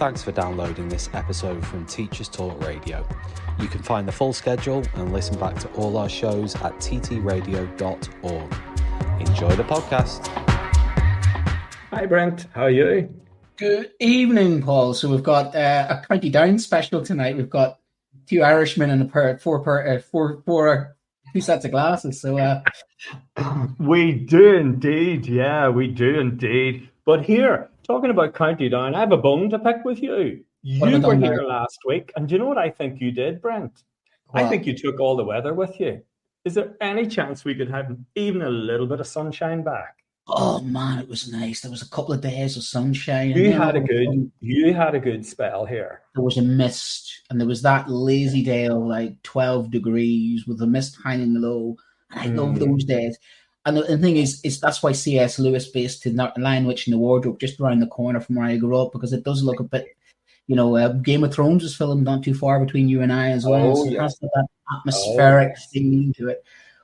Thanks for downloading this episode from Teachers Talk Radio. You can find the full schedule and listen back to all our shows at ttradio.org. Enjoy the podcast. Hi Brent, how are you? Good evening, Paul. So we've got a County Down special tonight. We've got two Irishmen and two sets of glasses. So we do indeed, we do indeed. But here, talking about County Down, I have a bone to pick with you. You were here last week, and do you know what I think you did, Brent? What? I think you took all the weather with you. Is there any chance we could have even a little bit of sunshine back? Oh man, it was nice. There was a couple of days of sunshine. You had a good spell here. There was a mist, and there was that lazy day of like 12 degrees with the mist hanging low. And I love those days. And the thing is that's why C.S. Lewis based in Lion, Witch and the Wardrobe just around the corner from where I grew up, because it does look a bit, Game of Thrones was filmed not too far between you and I as well. So it has that atmospheric theme to it,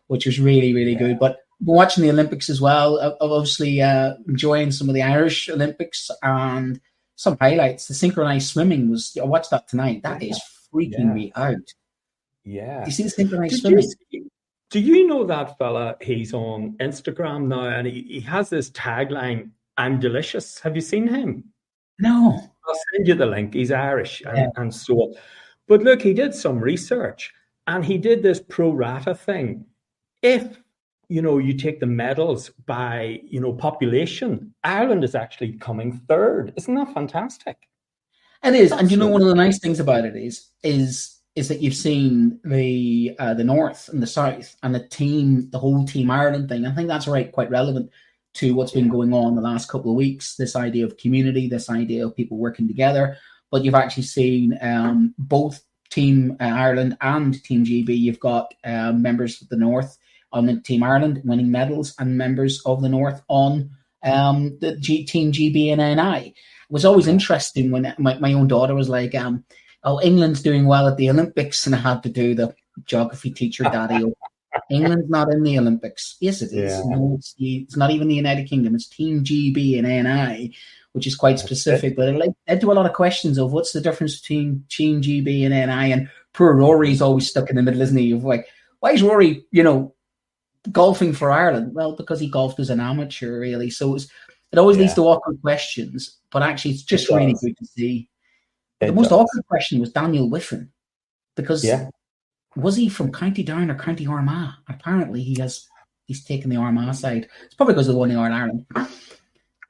which was really, really good. But watching the Olympics as well, obviously enjoying some of the Irish Olympics and some highlights. The synchronized swimming I watched that tonight. That is freaking me out. Yeah. You see the synchronized swimming? Do you know that fella? He's on Instagram now, and he has this tagline, "I'm delicious." Have you seen him? No. I'll send you the link. He's Irish and so on. But look, he did some research, and he did this pro rata thing. If you take the medals by population, Ireland is actually coming third. Isn't that fantastic? It is. And one of the nice things about it is that you've seen the North and the South and the whole Team Ireland thing. I think that's quite relevant to what's been going on the last couple of weeks, this idea of community, this idea of people working together. But you've actually seen both Team Ireland and Team GB. You've got members of the North on the Team Ireland winning medals and members of the North on the Team GB and NI. It was always interesting when my own daughter was like, England's doing well at the Olympics, and I had to do the geography teacher daddy. England's not in the Olympics. Yes, it is. Yeah. No, it's not even the United Kingdom. It's Team GB and NI, which is quite specific. But it led to a lot of questions of what's the difference between Team GB and NI. And poor Rory's always stuck in the middle, isn't he? Of like, why is Rory, golfing for Ireland? Well, because he golfed as an amateur, really. So it always leads to awkward questions. But actually, it's just really good to see. The most awkward question was Daniel Whiffen, because was he from County Down or County Armagh? Apparently, he's taken the Armagh side. It's probably because of the one in Ireland.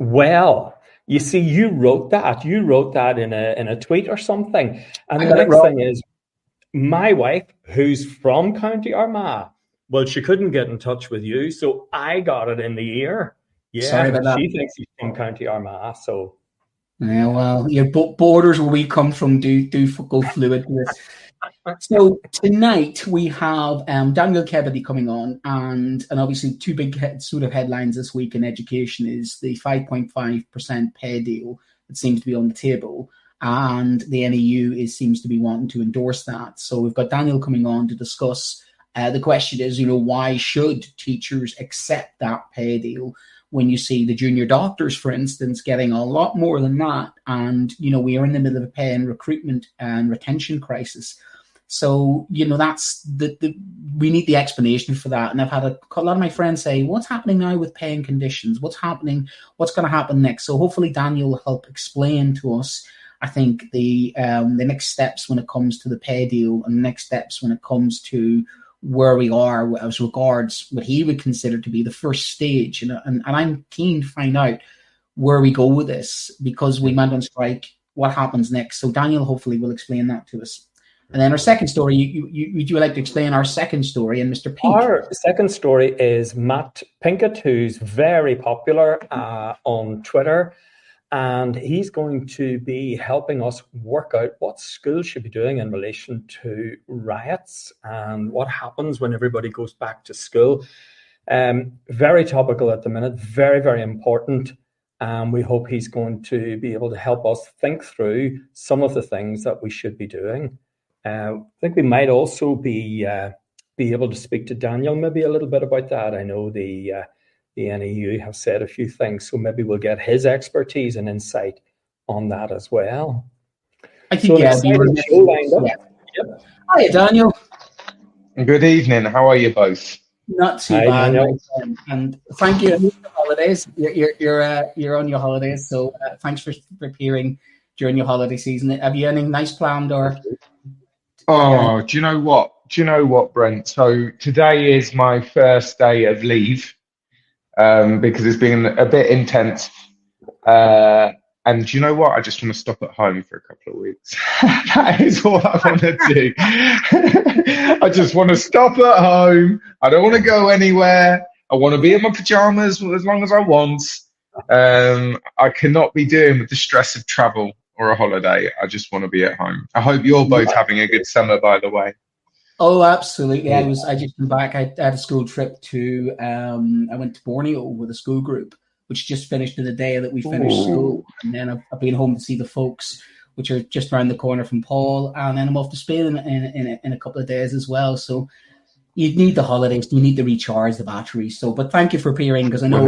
Well, you see, you wrote that in a tweet or something. And the next thing is, my wife, who's from County Armagh, well, she couldn't get in touch with you, so I got it in the ear. Yeah, sorry about that. She thinks he's from County Armagh, so. Yeah, well, your borders where we come from do go fluid with this. So tonight we have Daniel Kebede coming on, and obviously two big sort of headlines this week in education is the 5.5% pay deal that seems to be on the table, and the NEU seems to be wanting to endorse that. So we've got Daniel coming on to discuss. The question is, why should teachers accept that pay deal when you see the junior doctors, for instance, getting a lot more than that? And, we are in the middle of a pay and recruitment and retention crisis. So, that's we need the explanation for that. And I've had a lot of my friends say, what's happening now with pay and conditions? What's happening? What's going to happen next? So hopefully Daniel will help explain to us, I think, the next steps when it comes to the pay deal, and the next steps when it comes to where we are as regards what he would consider to be the first stage. And I'm keen to find out where we go with this, because we went on strike, what happens next. So Daniel hopefully will explain that to us. And then our second story, would you like to explain our second story and Mr. Pink? Our second story is Matt Pinkett, who's very popular on Twitter. And he's going to be helping us work out what schools should be doing in relation to riots and what happens when everybody goes back to school. Very topical at the minute, very, very important. We hope he's going to be able to help us think through some of the things that we should be doing. I think we might also be able to speak to Daniel maybe a little bit about that. I know the NEU have said a few things, so maybe we'll get his expertise and insight on that as well. I So think, an yeah, we were exciting show lined up. yeah. Yep. Hi, Daniel. Good evening. How are you both? Not too Hi, bad, my Daniel. friend. And thank you. Your holidays. You're on your holidays, so thanks for preparing during your holiday season. Have you any nice planned or? Oh, do you know what? Brent? So today is my first day of leave because it's been a bit intense. And do you know what? I just want to stop at home for a couple of weeks. That is all I want to do. I just want to stop at home. I don't want to go anywhere. I want to be in my pajamas as long as I want. I cannot be dealing with the stress of travel or a holiday. I just want to be at home. I hope you're both having a good summer, by the way. Oh, absolutely. Yeah. I just came back. I had a school trip to I went to Borneo with a school group, which just finished the day that we finished school. And then I've been home to see the folks, which are just around the corner from Paul. And then I'm off to Spain in a couple of days as well. So you need the holidays, you need to recharge the batteries. So, but thank you for appearing, because I know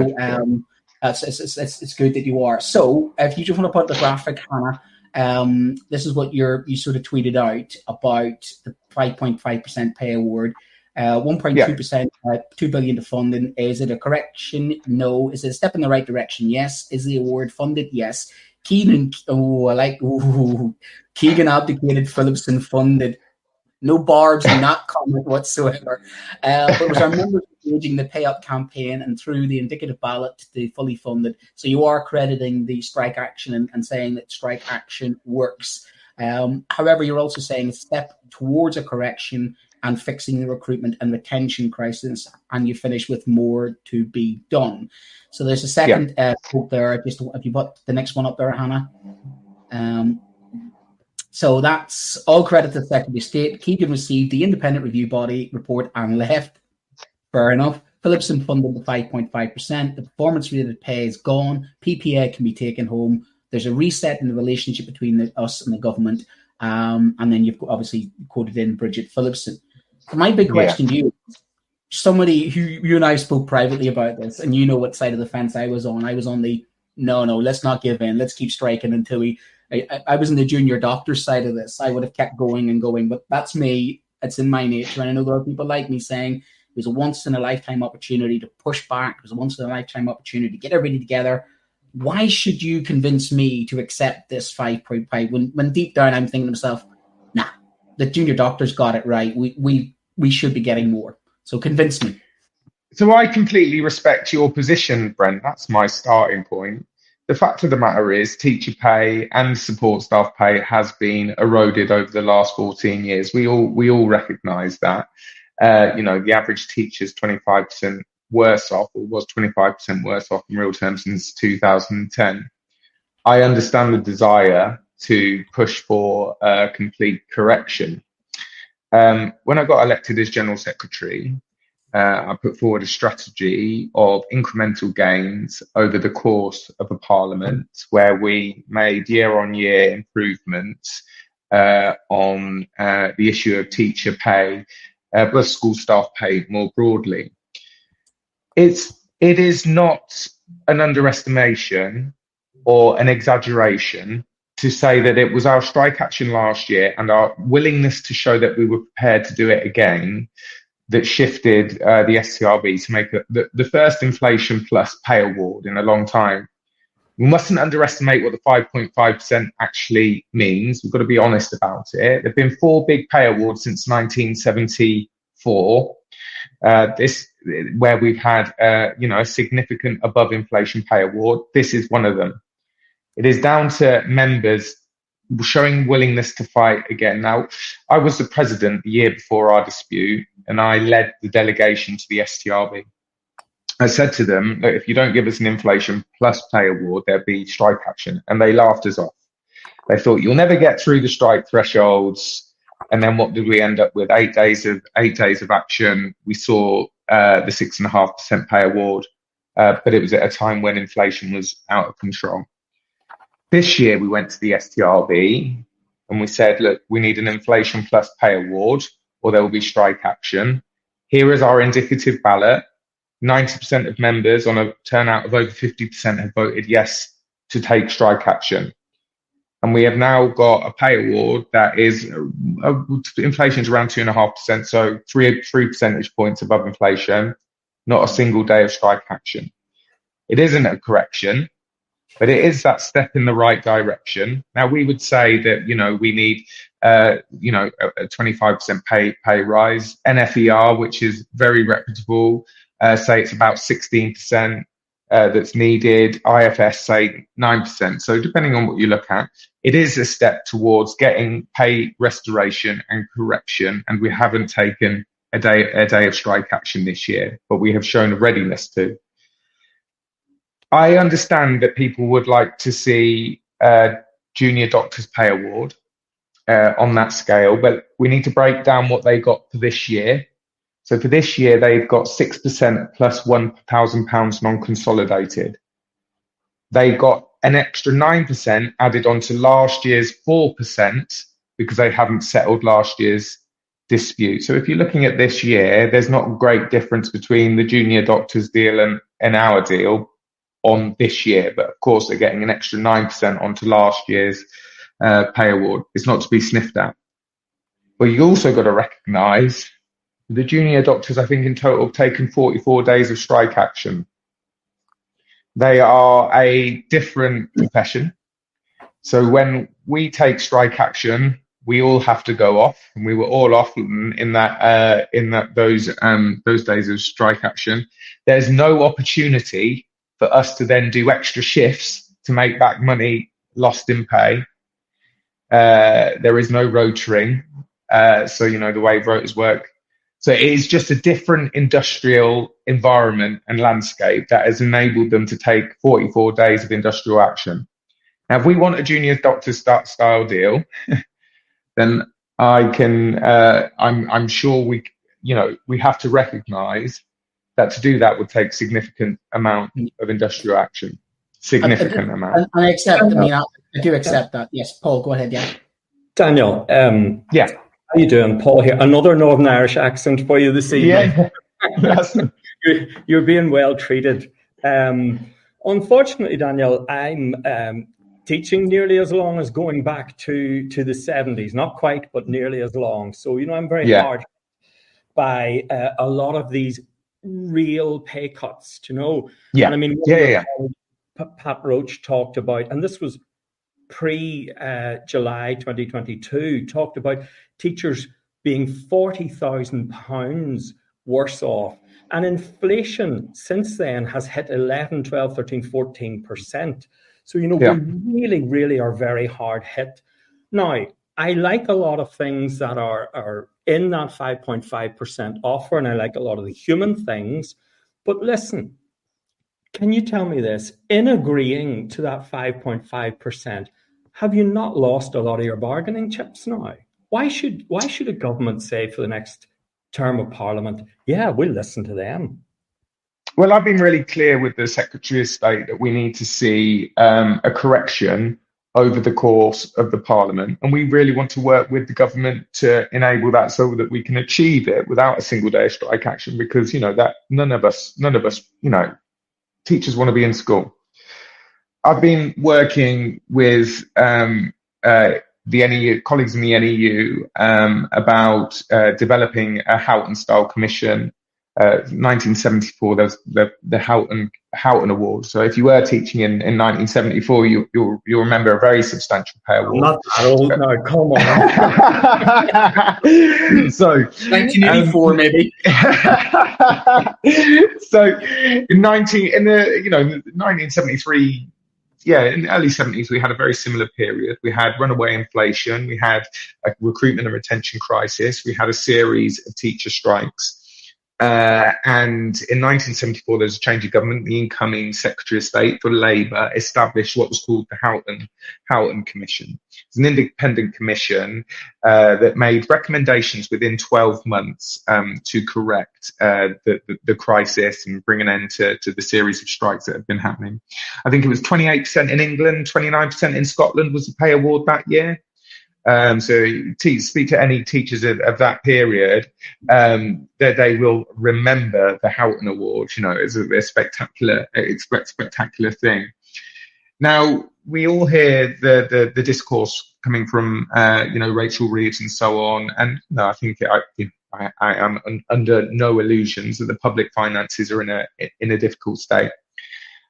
it's good that you are. So, if you just want to put the graphic, Hannah, this is what you sort of tweeted out about the 5.5% pay award. 1.2%, 2 billion to funding. Is it a correction? No. Is it a step in the right direction? Yes. Is the award funded? Yes. Keegan abdicated, Phillipson funded. No barbs in that comment whatsoever. But it was our members engaging the pay up campaign and through the indicative ballot, they fully funded. So you are crediting the strike action and saying that strike action works. However, you're also saying a step towards a correction and fixing the recruitment and retention crisis, and you finish with more to be done. So there's a second quote there. Just if you put the next one up there, Hannah. So that's all credit to the Secretary of State. Keegan received the independent review body report and left. Fair enough. Phillipson funded the 5.5%. The performance-related pay is gone. PPA can be taken home. There's a reset in the relationship between us and the government. And then you've obviously quoted in Bridget Phillipson. My big question to you, somebody who you and I spoke privately about this, and you know what side of the fence I was on. I was on the, no, let's not give in. Let's keep striking until I was in the junior doctor side of this. I would have kept going and going, but that's me. It's in my nature. And I know there are people like me saying it was a once-in-a-lifetime opportunity to push back. It was a once-in-a-lifetime opportunity to get everybody together. Why should you convince me to accept this 5.5 when deep down I'm thinking to myself, nah, the junior doctor's got it right. We should be getting more. So convince me. So I completely respect your position, Brent. That's my starting point. The fact of the matter is teacher pay and support staff pay has been eroded over the last 14 years. We all recognise that. The average teacher is 25% worse off, or was 25% worse off in real terms since 2010. I understand the desire to push for a complete correction. When I got elected as General Secretary, I put forward a strategy of incremental gains over the course of a parliament where we made year-on-year improvements on the issue of teacher pay, plus school staff pay more broadly. It is not an underestimation or an exaggeration to say that it was our strike action last year and our willingness to show that we were prepared to do it again that shifted the STRB to make the first inflation plus pay award in a long time. We mustn't underestimate what the 5.5% actually means. We've got to be honest about it. There have been 4 big pay awards since 1974. Where we've had a significant above inflation pay award. This is one of them. It is down to members showing willingness to fight again. Now, I was the president the year before our dispute, and I led the delegation to the STRB. I said to them, look, if you don't give us an inflation plus pay award, there'll be strike action. And they laughed us off. They thought, you'll never get through the strike thresholds. And then what did we end up with? 8 days of action. We saw the 6.5% pay award, but it was at a time when inflation was out of control. This year, we went to the STRB and we said, look, we need an inflation plus pay award or there will be strike action. Here is our indicative ballot. 90% of members on a turnout of over 50% have voted yes to take strike action. And we have now got a pay award that is inflation is around 2.5%, so three percentage points above inflation. Not a single day of strike action. It isn't a correction, but it is that step in the right direction. Now we would say that we need a 25% pay rise. NFER, which is very reputable, say it's about 16%. That's needed. IFS say 9%. So depending on what you look at, it is a step towards getting pay restoration and correction. And we haven't taken a day of strike action this year, but we have shown a readiness to. I understand that people would like to see a junior doctors pay award on that scale, but we need to break down what they got for this year. So for this year, they've got 6% plus £1,000 non-consolidated. They got an extra 9% added onto last year's 4% because they haven't settled last year's dispute. So if you're looking at this year, there's not a great difference between the junior doctors deal and our deal on this year. But of course, they're getting an extra 9% onto last year's pay award. It's not to be sniffed at. But you also got to recognise the junior doctors, I think in total, have taken 44 days of strike action. They are a different profession. So when we take strike action, we all have to go off, and we were all off in those days of strike action. There's no opportunity for us to then do extra shifts to make back money lost in pay. There is no rotoring. So the way rotors work. So it is just a different industrial environment and landscape that has enabled them to take 44 days of industrial action. Now, if we want a junior doctor style deal, then I'm sure we have to recognise that to do that would take significant amount of industrial action. Significant amount. I accept. I do accept that. Yes, Paul, go ahead. Yeah. Daniel. Yeah. How you doing, Paul? Here, another Northern Irish accent for you this evening. Yeah, you're being well treated. Unfortunately, Daniel, I'm teaching nearly as long as going back to the 70s. Not quite, but nearly as long. So I'm very hard by a lot of these real pay cuts. Yeah. And I mean, Pat Roach talked about, and this was pre-July 2022, talked about teachers being £40,000 worse off. And inflation since then has hit 11, 12, 13, 14%. So, we really, really are very hard hit. Now, I like a lot of things that are in that 5.5% offer, and I like a lot of the human things. But listen, can you tell me this? In agreeing to that 5.5%, have you not lost a lot of your bargaining chips now? Why should a government say for the next term of Parliament, yeah, we'll listen to them? Well, I've been really clear with the Secretary of State that we need to see a correction over the course of the Parliament, and we really want to work with the government to enable that so that we can achieve it without a single day of strike action. Because that none of us, teachers want to be in school. I've been working with the NEU, colleagues in the NEU, about developing a Houghton-style commission. 1974, there was the Houghton Award. So if you were teaching in 1974, you'll remember a very substantial pay award. Not that old, no, come on. So 1984, maybe. So in 1973. Yeah, in the early 70s, we had a very similar period. We had runaway inflation. We had a recruitment and retention crisis. We had a series of teacher strikes. And in 1974, there was a change of government. The incoming Secretary of State for Labour established what was called the Houghton Commission. It's an independent commission that made recommendations within 12 months to correct the crisis and bring an end to the series of strikes that have been happening. I think it was 28% in England, 29% in Scotland was the pay award that year. So speak to any teachers of that period, that they will remember the Houghton Award. It's a spectacular thing. Now, we all hear the discourse coming from Rachel Reeves and so on, and no, I think I am under no illusions that the public finances are in a difficult state.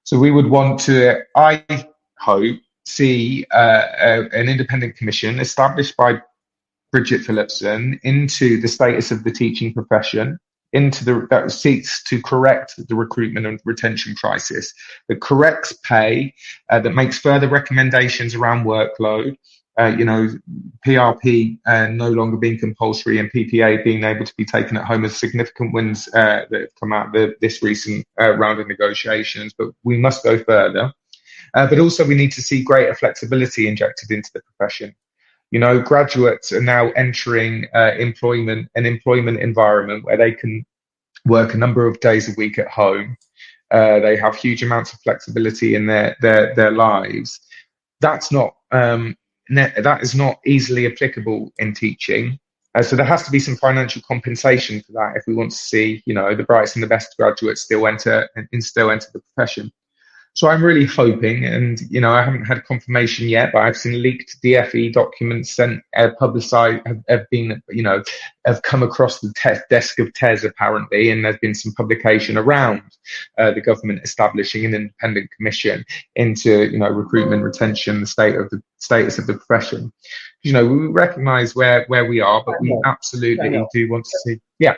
So we would want to, I hope, see an independent commission established by Bridget Phillipson into the status of the teaching profession, that seeks to correct the recruitment and retention crisis, that corrects pay, that makes further recommendations around workload, PRP no longer being compulsory and PPA being able to be taken at home as significant wins that have come out of this recent round of negotiations. But we must go further. But also we need to see greater flexibility injected into the profession. Graduates are now entering an employment environment where they can work a number of days a week at home. They have huge amounts of flexibility in their lives. That is not easily applicable in teaching. So there has to be some financial compensation for that if we want to see, the brightest and the best graduates still enter the profession. So I'm really hoping, and I haven't had confirmation yet, but I've seen leaked DFE documents sent, publicised, have come across the desk of TES apparently, and there's been some publication around the government establishing an independent commission into recruitment, retention, the status of the profession. We recognise where we are, but we absolutely do want to see. Yeah.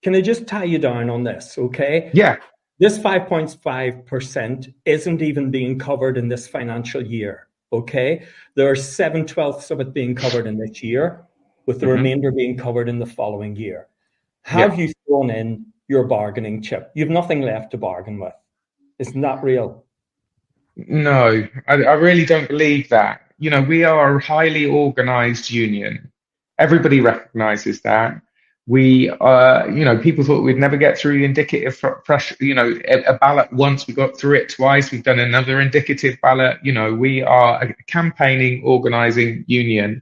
Can I just tie you down on this? Okay. Yeah. This 5.5% isn't even being covered in this financial year, okay? There are 7/12 of it being covered in this year, with the remainder being covered in the following year. Have you thrown in your bargaining chip? You've nothing left to bargain with. It's not real. No, I really don't believe that. We are a highly organised union. Everybody recognises that. We people thought we'd never get through the indicative a ballot once. We got through it twice. We've done another indicative ballot. We are a campaigning, organising union.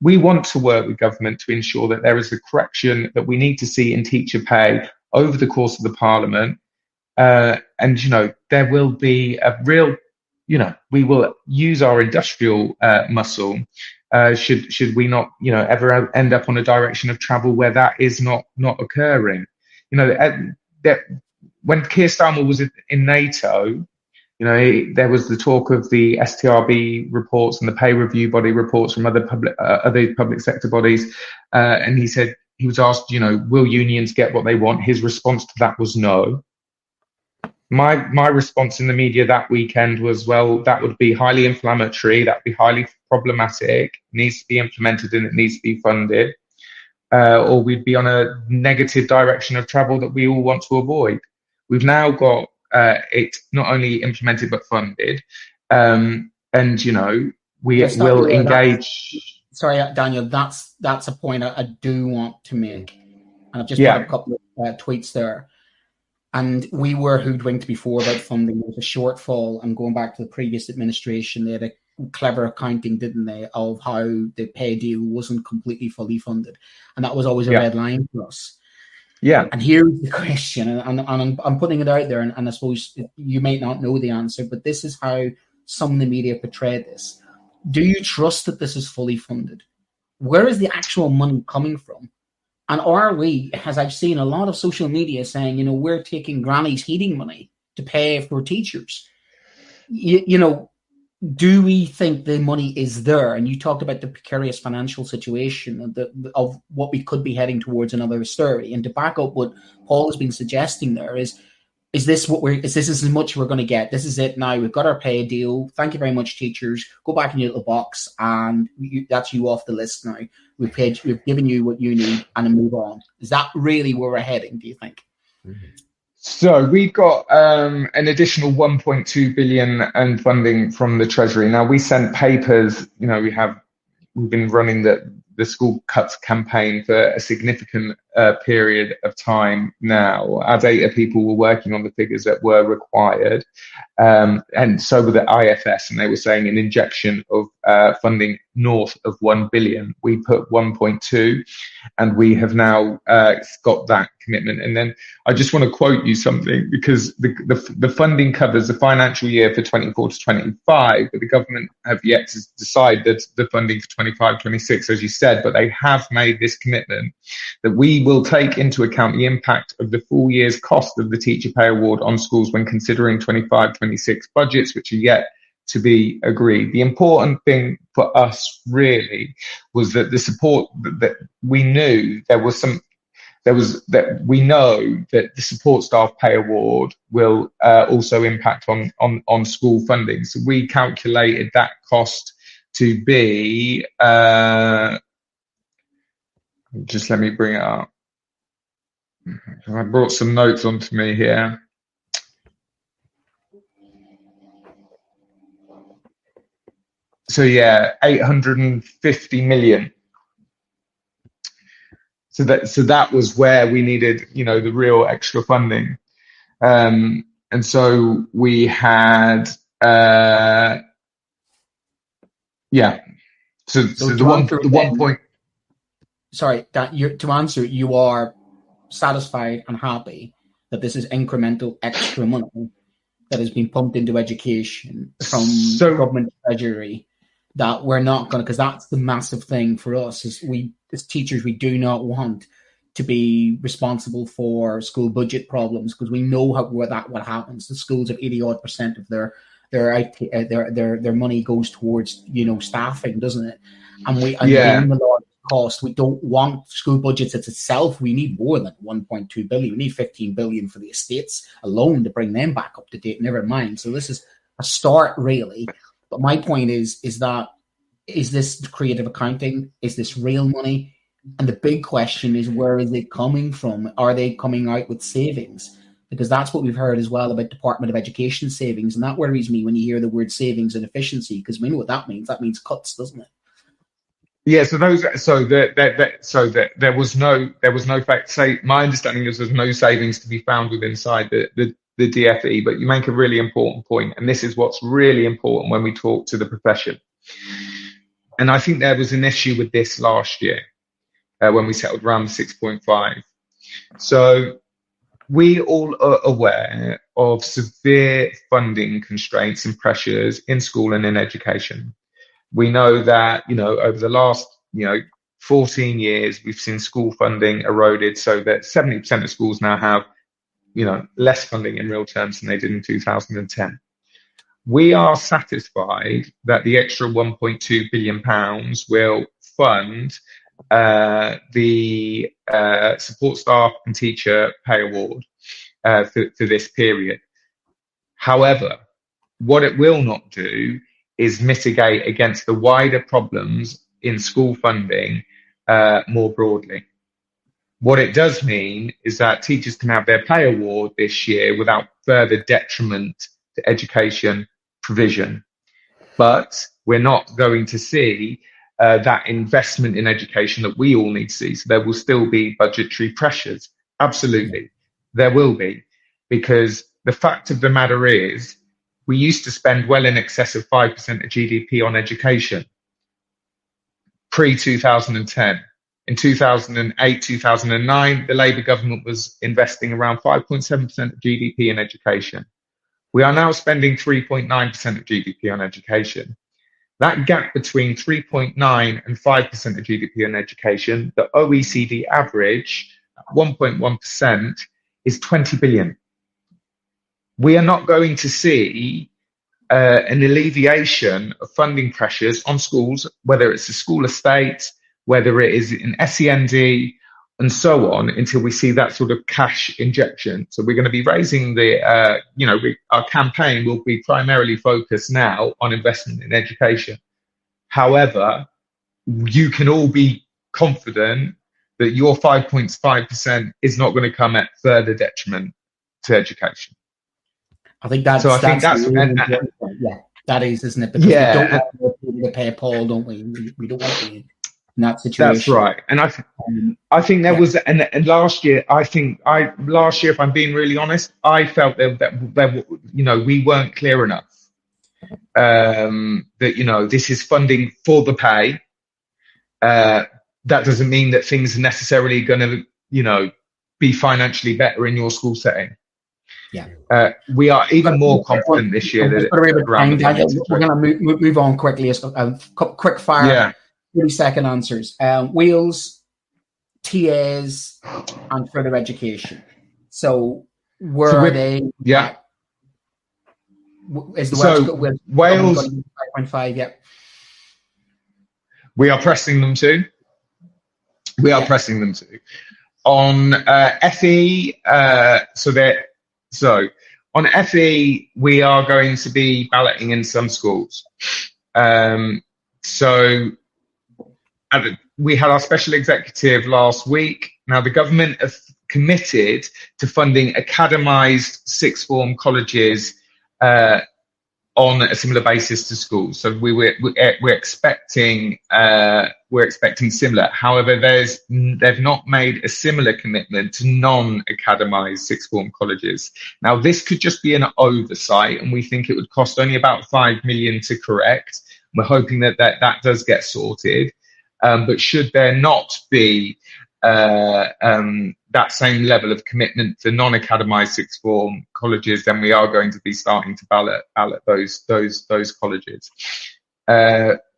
We want to work with government to ensure that there is the correction that we need to see in teacher pay over the course of the Parliament. And there will be a real, we will use our industrial muscle. Should we not, ever end up on a direction of travel where that is not occurring? That when Keir Starmer was in NATO, there was the talk of the STRB reports and the pay review body reports from other public sector bodies, and he was asked, will unions get what they want? His response to that was no. My response in the media that weekend was, well, that would be highly inflammatory, that would be highly problematic, it needs to be implemented and it needs to be funded, or we'd be on a negative direction of travel that we all want to avoid. We've now got it not only implemented but funded, and we will engage. Sorry, Daniel, that's a point I do want to make, and I've just got a couple of tweets there. And we were hoodwinked before about funding. There was a shortfall, and going back to the previous administration, they had a clever accounting, didn't they, of how the pay deal wasn't completely fully funded, and that was always a red line for us. Yeah. And here's the question, and I'm putting it out there, and I suppose you may not know the answer, but this is how some of the media portray this. Do you trust that this is fully funded? Where is the actual money coming from? And are we, as I've seen a lot of social media saying, we're taking granny's heating money to pay for teachers. Do we think the money is there? And you talked about the precarious financial situation of what we could be heading towards another austerity. And to back up what Paul has been suggesting there is this as much we're going to get? This is it now. We've got our pay deal. Thank you very much, teachers. Go back in your little box, and that's you off the list now. We've given you what you need, and then move on. Is that really where we're heading, do you think? So we've got an additional 1.2 billion in funding from the Treasury. Now, we sent papers. We've been running the the school cuts campaign for a significant period of time now. Our data people were working on the figures that were required, and so were the IFS, and they were saying an injection of funding north of 1 billion. We put 1.2, and we have now got that commitment. And then I just want to quote you something, because the funding covers the financial year for 24 to 25, but the government have yet to decide that the funding for 25, 26, as you said, but they have made this commitment that we will take into account the impact of the full year's cost of the teacher pay award on schools when considering 25, 26 budgets, which are yet to be agreed. The important thing for us really was that the support that we knew we know that the support staff pay award will also impact on school funding. So we calculated that cost to be, just let me bring it up. I brought some notes onto me here. So yeah, 850 million. So that was where we needed, the real extra funding. And so we had, So the one point. Sorry, to answer, you are satisfied and happy that this is incremental extra money that has been pumped into education from government treasury, that we're not going to, because that's the massive thing for us, is we as teachers, we do not want to be responsible for school budget problems, because we know what happens. The schools have 80% of their money goes towards staffing, doesn't it? And given the large cost, we don't want school budgets itself. We need more than 1.2 billion. We need 15 billion for the estates alone to bring them back up to date. Never mind. So this is a start, really. But my point is this creative accounting? Is this real money? And the big question is, where is it coming from? Are they coming out with savings? Because that's what we've heard as well about Department of Education savings, and that worries me when you hear the word savings and efficiency, because we know what that means. That means cuts, doesn't it? Yeah. So there was no my understanding is there's no savings to be found inside the DFE. But you make a really important point, and this is what's really important when we talk to the profession. And I think there was an issue with this last year when we settled around the 6.5. So we all are aware of severe funding constraints and pressures in school and in education. We know that, over the last, 14 years, we've seen school funding eroded, so that 70% of schools now have, less funding in real terms than they did in 2010. We are satisfied that the extra £1.2 billion will fund the support staff and teacher pay award for this period. However, what it will not do is mitigate against the wider problems in school funding more broadly. What it does mean is that teachers can have their pay award this year without further detriment to education provision. But we're not going to see that investment in education that we all need to see. So there will still be budgetary pressures. Absolutely. There will be, because the fact of the matter is we used to spend well in excess of 5% of GDP on education pre-2010. In 2008, 2009, the Labour government was investing around 5.7% of GDP in education. We are now spending 3.9% of GDP on education. That gap between 3.9 and 5% of GDP on education, the OECD average, 1.1%, is 20 billion. We are not going to see an alleviation of funding pressures on schools, whether it's a school estate, whether it is in SEND, and so on, until we see that sort of cash injection. So we're going to be raising our campaign will be primarily focused now on investment in education. However, you can all be confident that your 5.5% is not going to come at further detriment to education. I think that's really important. Yeah, that is, isn't it? Because we don't want people to pay Paul, don't we? We don't want to. in that That's situation. right. And I think there was, and last year, last year, if I'm being really honest, I felt that we weren't clear enough. That this is funding for the pay. That doesn't mean that things are necessarily going to be financially better in your school setting. Yeah. We are even more confident this year that around the funding situation. We're going to move on quickly. Quick fire, 30-second answers. Wheels, TAs, and further education. So where are they? Yeah. Is the Wales 5.5? Yeah. We are pressing them to. Pressing them to. On FE, so on FE, we are going to be balloting in some schools. We had our special executive last week. Now, the government have committed to funding academised sixth form colleges on a similar basis to schools. So we're expecting similar. However, they've not made a similar commitment to non-academised sixth form colleges. Now, this could just be an oversight, and we think it would cost only about 5 million to correct. We're hoping that does get sorted. But should there not be that same level of commitment for non-academised sixth form colleges, then we are going to be starting to ballot those colleges.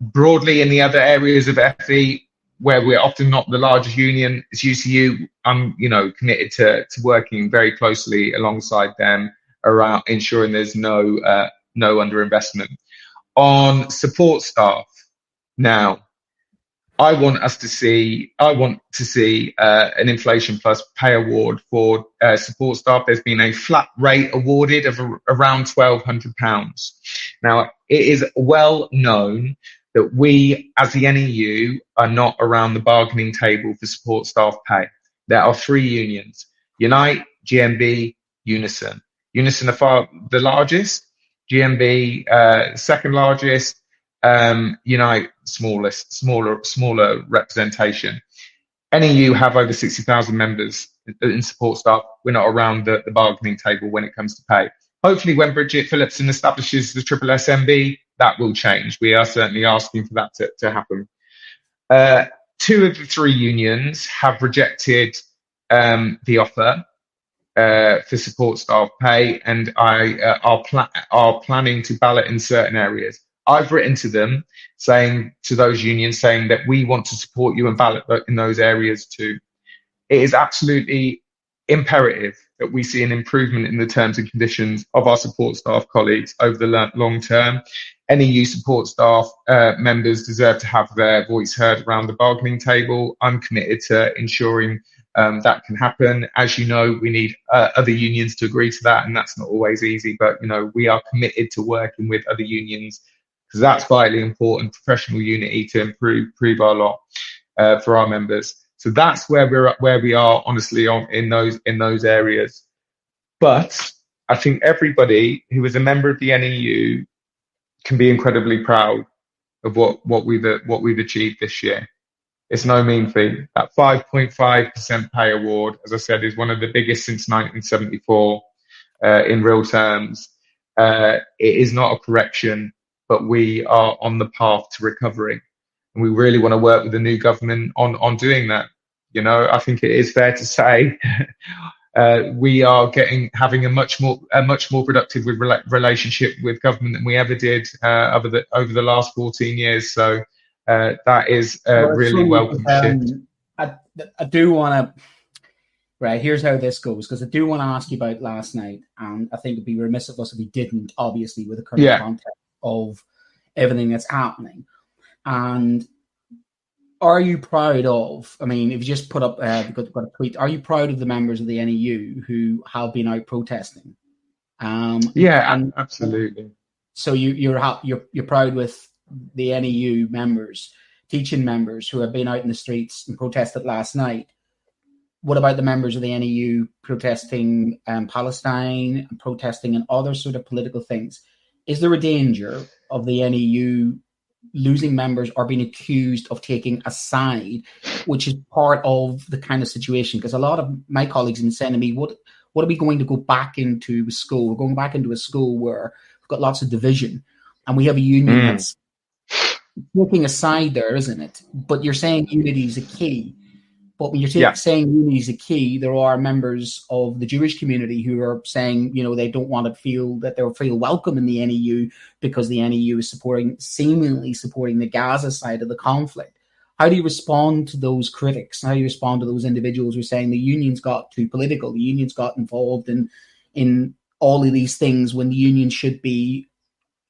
Broadly, in the other areas of FE, where we're often not the largest union, it's UCU. I'm committed to working very closely alongside them around ensuring there's no underinvestment. On support staff, now, I want to see an inflation plus pay award for support staff. There's been a flat rate awarded of around £1,200. Now, it is well known that we, as the NEU, are not around the bargaining table for support staff pay. There are 3 unions: Unite, GMB, Unison. Unison are the largest, GMB second largest, Unite smaller representation. NEU have over 60,000 members in support staff. We're not around the bargaining table when it comes to pay. Hopefully, when Bridget Phillipson establishes the Triple SMB, that will change. We are certainly asking for that to happen. 2 of the 3 unions have rejected the offer for support staff pay, and are planning to ballot in certain areas. I've written to them to those unions saying that we want to support you and ballot in those areas too. It is absolutely imperative that we see an improvement in the terms and conditions of our support staff colleagues over the long term. NEU support staff members deserve to have their voice heard around the bargaining table. I'm committed to ensuring that can happen. As you know, we need other unions to agree to that, and that's not always easy, but we are committed to working with other unions, because that's vitally important, professional unity to improve our lot for our members. So that's where we are honestly in those areas. But I think everybody who is a member of the NEU can be incredibly proud of what we've achieved this year. It's no mean feat. That 5.5% pay award, as I said, is one of the biggest since 1974 in real terms. It is not a correction, but we are on the path to recovery. And we really want to work with the new government on doing that. I think it is fair to say we are having a much more productive relationship with government than we ever did over the last 14 years. So that is a really welcome shift. I do want to. Right, here's how this goes, because I do want to ask you about last night, and I think it'd be remiss of us if we didn't, obviously, with the current context of everything that's happening. And are you proud of, if you just put up, got a tweet, are you proud of the members of the NEU who have been out protesting? Absolutely. So you're proud with the NEU members, teaching members who have been out in the streets and protested last night. What about the members of the NEU protesting Palestine and protesting and other sort of political things? Is there a danger of the NEU losing members are being accused of taking a side, which is part of the kind of situation. Because a lot of my colleagues have been saying to me, what are we going to go back into a school? We're going back into a school where we've got lots of division, and we have a union that's taking a side there, isn't it? But you're saying unity is a key. But when you're saying unity is a key, there are members of the Jewish community who are saying, they don't want to feel that they'll feel welcome in the NEU because the NEU is seemingly supporting the Gaza side of the conflict. How do you respond to those critics? How do you respond to those individuals who are saying the union's got too political, the union's got involved in all of these things when the union should be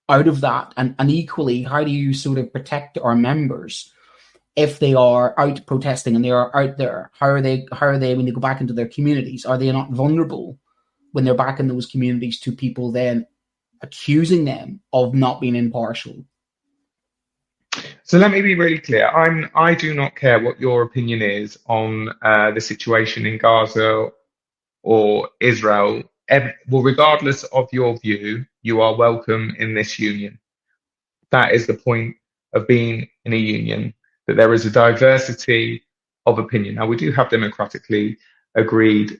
out of that? And equally, how do you sort of protect our members if they are out protesting and they are out there? How are they when they go back into their communities? Are they not vulnerable when they're back in those communities to people then accusing them of not being impartial? So let me be really clear. I do not care what your opinion is on the situation in Gaza or Israel. Well, regardless of your view, you are welcome in this union. That is the point of being in a union, that there is a diversity of opinion. Now, we do have democratically agreed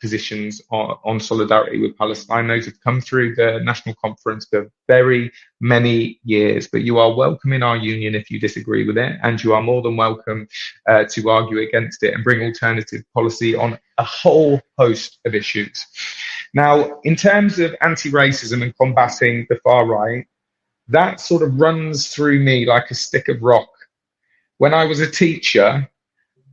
positions on solidarity with Palestine. Those have come through the National Conference for very many years, but you are welcome in our union if you disagree with it, and you are more than welcome to argue against it and bring alternative policy on a whole host of issues. Now, in terms of anti-racism and combating the far right, that sort of runs through me like a stick of rock. When I was a teacher,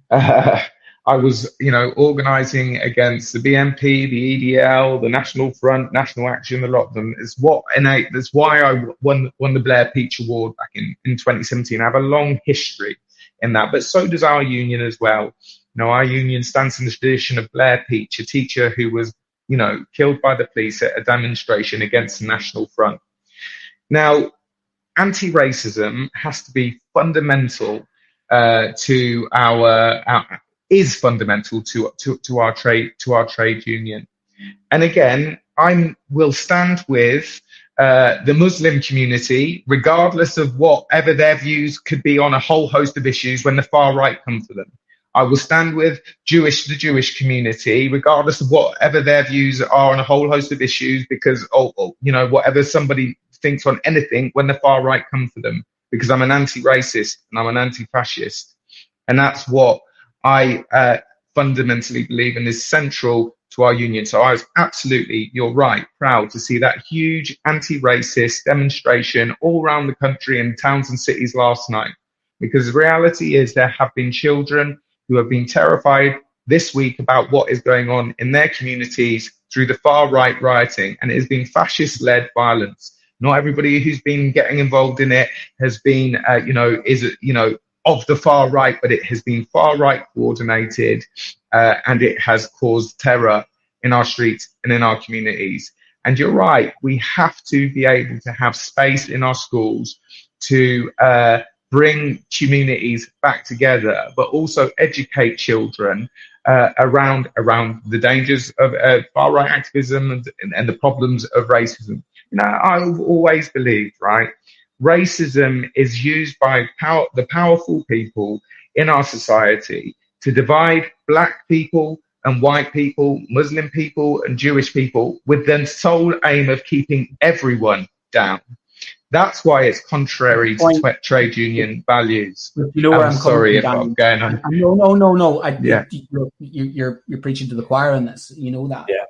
I was, organising against the BNP, the EDL, the National Front, National Action, a lot of them. That's why I won the Blair Peach Award back in 2017. I have a long history in that, but so does our union as well. Our union stands in the tradition of Blair Peach, a teacher who was, killed by the police at a demonstration against the National Front. Now, anti-racism has to be fundamental to is fundamental to our trade union. And again, I will stand with the Muslim community, regardless of whatever their views could be on a whole host of issues when the far right come for them. I will stand with the Jewish community, regardless of whatever their views are on a whole host of issues, because whatever somebody thinks on anything when the far right come for them, because I'm an anti-racist and I'm an anti-fascist. And that's what I fundamentally believe in is central to our union. So I was absolutely, you're right, proud to see that huge anti-racist demonstration all around the country in towns and cities last night. Because the reality is there have been children who have been terrified this week about what is going on in their communities through the far right rioting, and it has been fascist-led violence. Not everybody who's been getting involved in it has been, of the far right, but it has been far right coordinated, and it has caused terror in our streets and in our communities. And you're right, we have to be able to have space in our schools to bring communities back together, but also educate children around the dangers of far right activism and the problems of racism. I've always believed, right, racism is used by the powerful people in our society to divide black people and white people, Muslim people and Jewish people, with the sole aim of keeping everyone down. That's why it's contrary to trade union values. I'm sorry if I'm going on. No. Yeah. You're preaching to the choir on this. You know that. Yeah.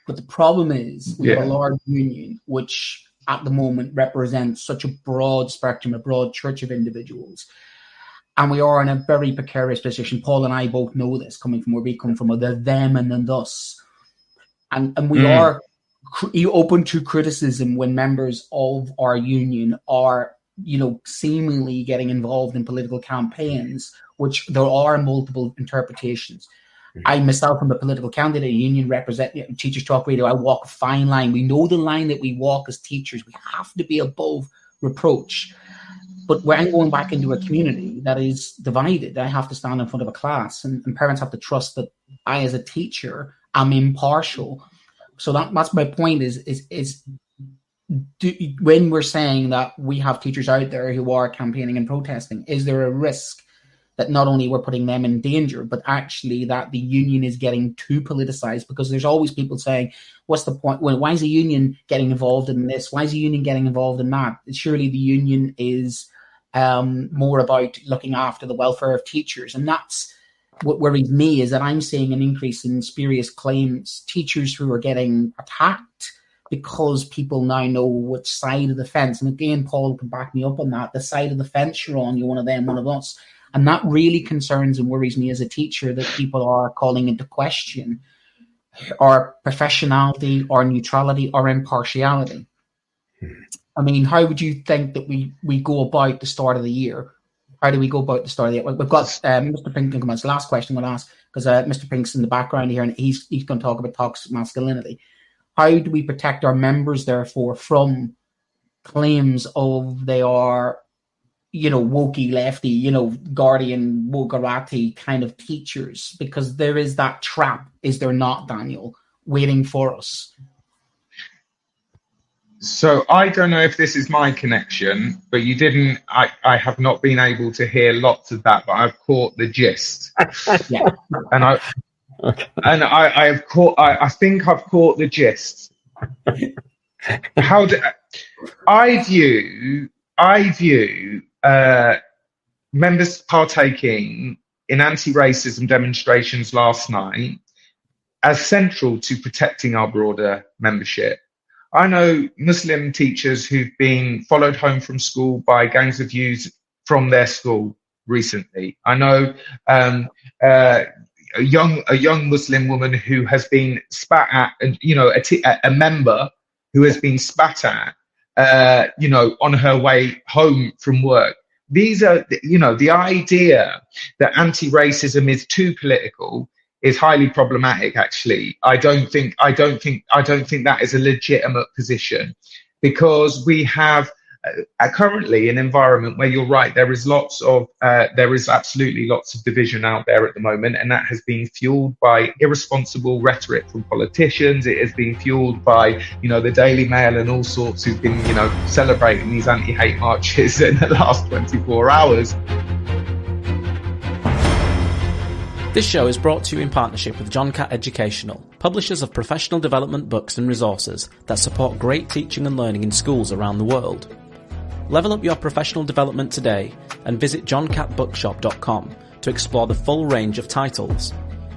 But the problem is we have a large union which at the moment represents such a broad spectrum, a broad church of individuals. And we are in a very precarious position. Paul and I both know this, coming from where we come from, the them and then thus. And we are open to criticism when members of our union are, seemingly getting involved in political campaigns, which there are multiple interpretations. I myself am a political candidate, a union representative, Teachers Talk Radio. I walk a fine line. We know the line that we walk as teachers. We have to be above reproach. But when I'm going back into a community that is divided, I have to stand in front of a class, and parents have to trust that I, as a teacher, am impartial. So that's my point. Is when we're saying that we have teachers out there who are campaigning and protesting, is there a risk that not only we're putting them in danger, but actually that the union is getting too politicized? Because there's always people saying, what's the point? Well, why is the union getting involved in this? Why is the union getting involved in that? Surely the union is more about looking after the welfare of teachers. And that's what worries me, is that I'm seeing an increase in spurious claims, teachers who are getting attacked because people now know which side of the fence. And again, Paul can back me up on that. The side of the fence you're on, you're one of them, one of us. And that really concerns and worries me as a teacher, that people are calling into question our professionality, our neutrality, our impartiality. I mean, how would you think that we go about the start of the year? How do we go about the start of the year? We've got Mr. Pink come on. It's the last question I'm going to ask, because Mr. Pink's in the background here, and he's going to talk about toxic masculinity. How do we protect our members, therefore, from claims of they are, wokey, lefty, guardian, wokerati kind of teachers? Because there is that trap, is there not, Daniel, waiting for us? So I don't know if this is my connection, but I have not been able to hear lots of that, but I've caught the gist. Yeah. And I think I've caught the gist. I view members partaking in anti-racism demonstrations last night as central to protecting our broader membership. I know Muslim teachers who've been followed home from school by gangs of youths from their school recently. I know a young Muslim woman who has been spat at, and a member who has been spat at, on her way home from work. These are, the idea that anti-racism is too political is highly problematic. Actually, I don't think that is a legitimate position, because we have currently an environment where, you're right, there is absolutely lots of division out there at the moment, and that has been fueled by irresponsible rhetoric from politicians. It has been fueled by the Daily Mail and all sorts, who've been celebrating these anti-hate marches in the last 24 hours. This show is brought to you in partnership with John Catt Educational, publishers of professional development books and resources that support great teaching and learning in schools around the world. Level up your professional development today and visit johncattbookshop.com to explore the full range of titles.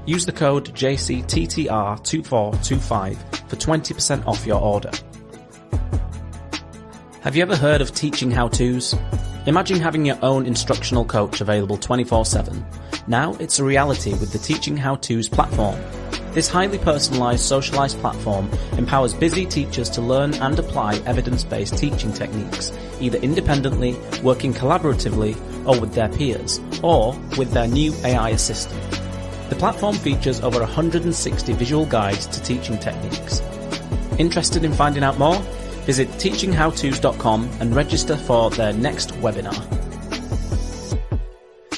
Use the code JCTTR2425 for 20% off your order. Have you ever heard of teaching how-tos? Imagine having your own instructional coach available 24/7. Now it's a reality with the Teaching How-Tos platform. This highly personalised, socialised platform empowers busy teachers to learn and apply evidence-based teaching techniques, either independently, working collaboratively, or with their peers, or with their new AI assistant. The platform features over 160 visual guides to teaching techniques. Interested in finding out more? Visit teachinghowtos.com and register for their next webinar.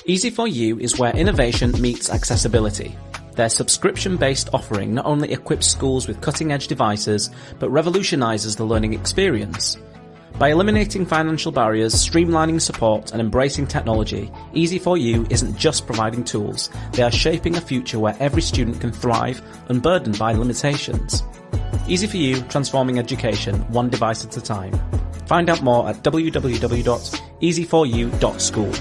Easy4U is where innovation meets accessibility. Their subscription-based offering not only equips schools with cutting-edge devices, but revolutionises the learning experience. By eliminating financial barriers, streamlining support, and embracing technology, Easy4U isn't just providing tools, they are shaping a future where every student can thrive, unburdened by limitations. Easy4U, transforming education, one device at a time. Find out more at www.easy4u.school.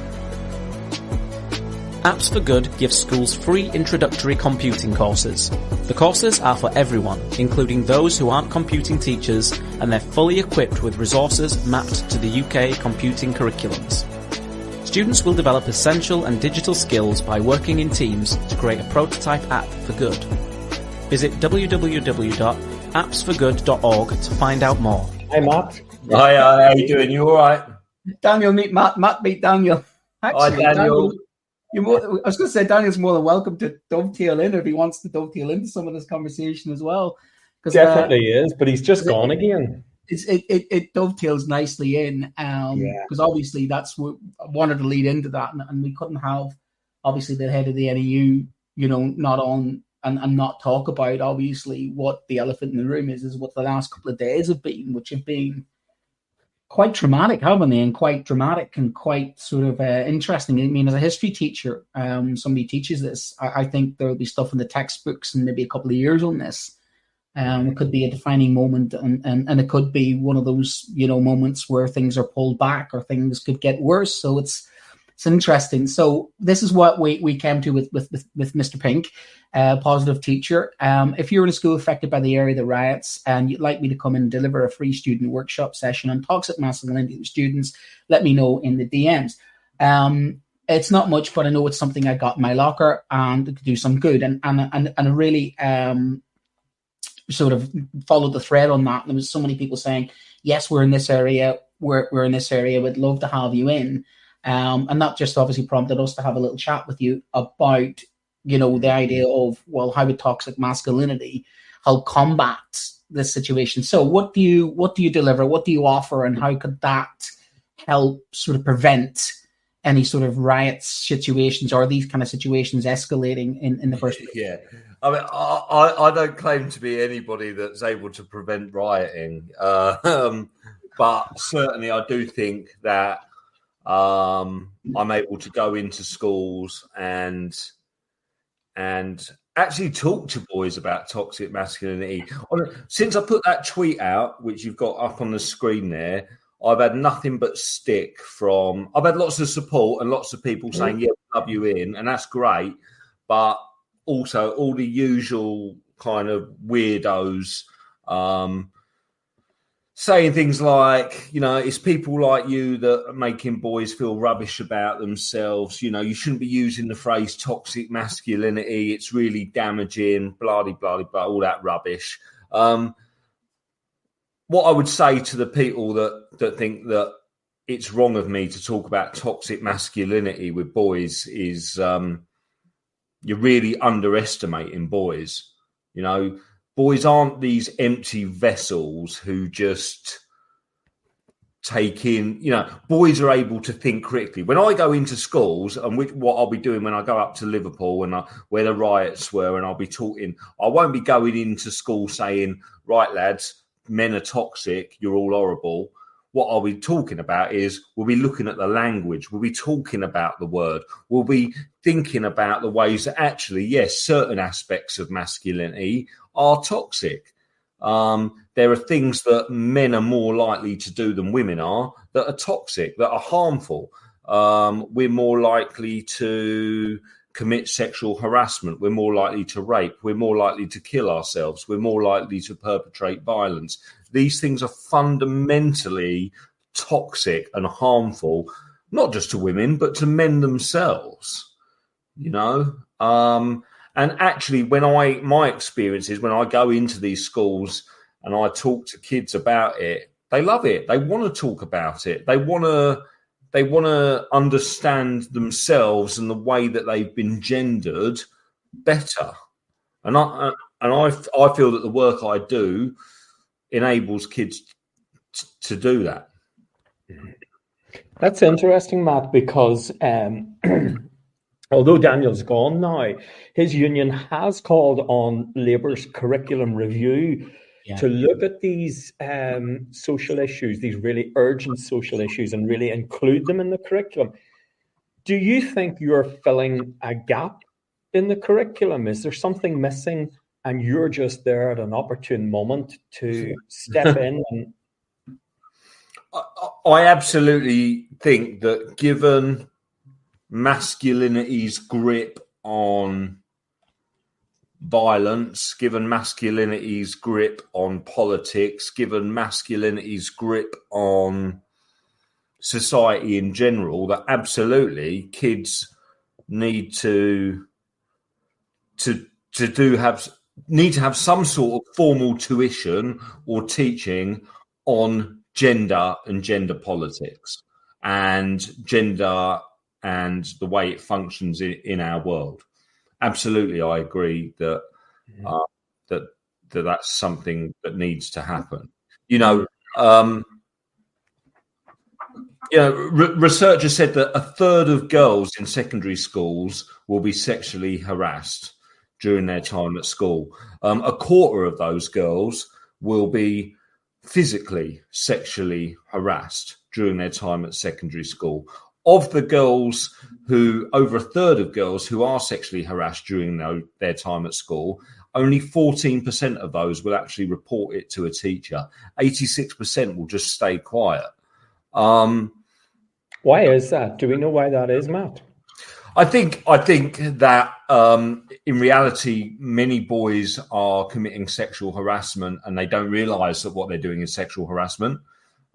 Apps for Good gives schools free introductory computing courses. The courses are for everyone, including those who aren't computing teachers, and they're fully equipped with resources mapped to the UK computing curriculums. Students will develop essential and digital skills by working in teams to create a prototype app for good. Visit www.appsforgood.org to find out more. Hi, Matt. Hi, how you doing? You all right? Daniel meet Matt. Matt meet Daniel. Actually, Hi, Daniel. I was going to say, Daniel's more than welcome to dovetail in if he wants to dovetail into some of this conversation as well. Definitely is, but he's just gone again. It dovetails nicely in, because obviously that's what I wanted to lead into that, and we couldn't have obviously the head of the NEU, not on and not talk about, obviously, what the elephant in the room is what the last couple of days have been, which have been quite traumatic, haven't they? And quite dramatic and quite sort of interesting. I mean, as a history teacher, somebody teaches this, I think there'll be stuff in the textbooks in maybe a couple of years on this. It could be a defining moment, and it could be one of those, moments where things are pulled back or things could get worse. So it's interesting. So this is what we came to with Mr. Pink, positive teacher. If you're in a school affected by the area of the riots and you'd like me to come and deliver a free student workshop session on toxic masculinity to students, let me know in the DMs. It's not much, but I know it's something I got in my locker and it could do some good. And I really sort of followed the thread on that. There was so many people saying, yes, we're in this area. We're in this area. We'd love to have you in. And that just obviously prompted us to have a little chat with you about, the idea of, well, how would toxic masculinity help combat this situation? So what do you deliver? What do you offer? And how could that help sort of prevent any sort of riots situations or these kind of situations escalating in the first place? Yeah. I mean, I don't claim to be anybody that's able to prevent rioting. But certainly I do think that I'm able to go into schools and actually talk to boys about toxic masculinity. Since I put that tweet out, which you've got up on the screen there, I've had nothing but stick from. I've had lots of support and lots of people saying, "Yeah, we love you in," and that's great. But also all the usual kind of weirdos saying things like, it's people like you that are making boys feel rubbish about themselves. You shouldn't be using the phrase toxic masculinity. It's really damaging, blah, blah, blah, blah, all that rubbish. What I would say to the people that think that it's wrong of me to talk about toxic masculinity with boys is you're really underestimating boys. Boys aren't these empty vessels who just take in, boys are able to think critically. When I go into schools, and what I'll be doing when I go up to Liverpool and where the riots were, and I'll be talking, I won't be going into school saying, right, lads, men are toxic, you're all horrible. What I'll be talking about is we'll be looking at the language. We'll be talking about the word. We'll be thinking about the ways that actually, yes, certain aspects of masculinity are toxic. There are things that men are more likely to do than women are that are toxic, that are harmful. We're more likely to commit sexual harassment. We're more likely to rape. We're more likely to kill ourselves. We're more likely to perpetrate violence. These things are fundamentally toxic and harmful, not just to women, but to men themselves, And actually, my experience is when I go into these schools and I talk to kids about it, they love it. They want to talk about it. They want to understand themselves and the way that they've been gendered better. And I feel that the work I do enables kids to do that. That's interesting, Matt, because although Daniel's gone now, his union has called on Labour's curriculum review to look at these social issues, these really urgent social issues, and really include them in the curriculum. Do you think you're filling a gap in the curriculum? Is there something missing and you're just there at an opportune moment to step in? I absolutely think that given masculinity's grip on violence, given masculinity's grip on politics, given masculinity's grip on society in general, that absolutely kids need to have some sort of formal tuition or teaching on gender and gender politics and gender and the way it functions in our world. Absolutely, I agree that that's something that needs to happen. Researchers said that a third of girls in secondary schools will be sexually harassed. during their time at school. A quarter of those girls will be physically, sexually harassed during their time at secondary school. Of the girls who, over a third of girls who are sexually harassed during their time at school, only 14% of those will actually report it to a teacher. 86% will just stay quiet. Why is that? Do we know why that is, Matt? I think that in reality, many boys are committing sexual harassment and they don't realise that what they're doing is sexual harassment.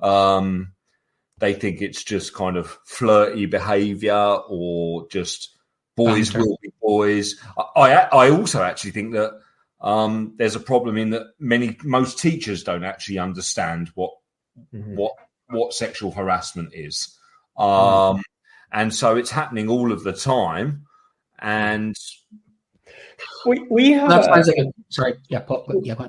They think it's just kind of flirty behaviour or just boys will be boys. I also actually think that there's a problem in that most teachers don't actually understand what sexual harassment is. And so it's happening all of the time. And we have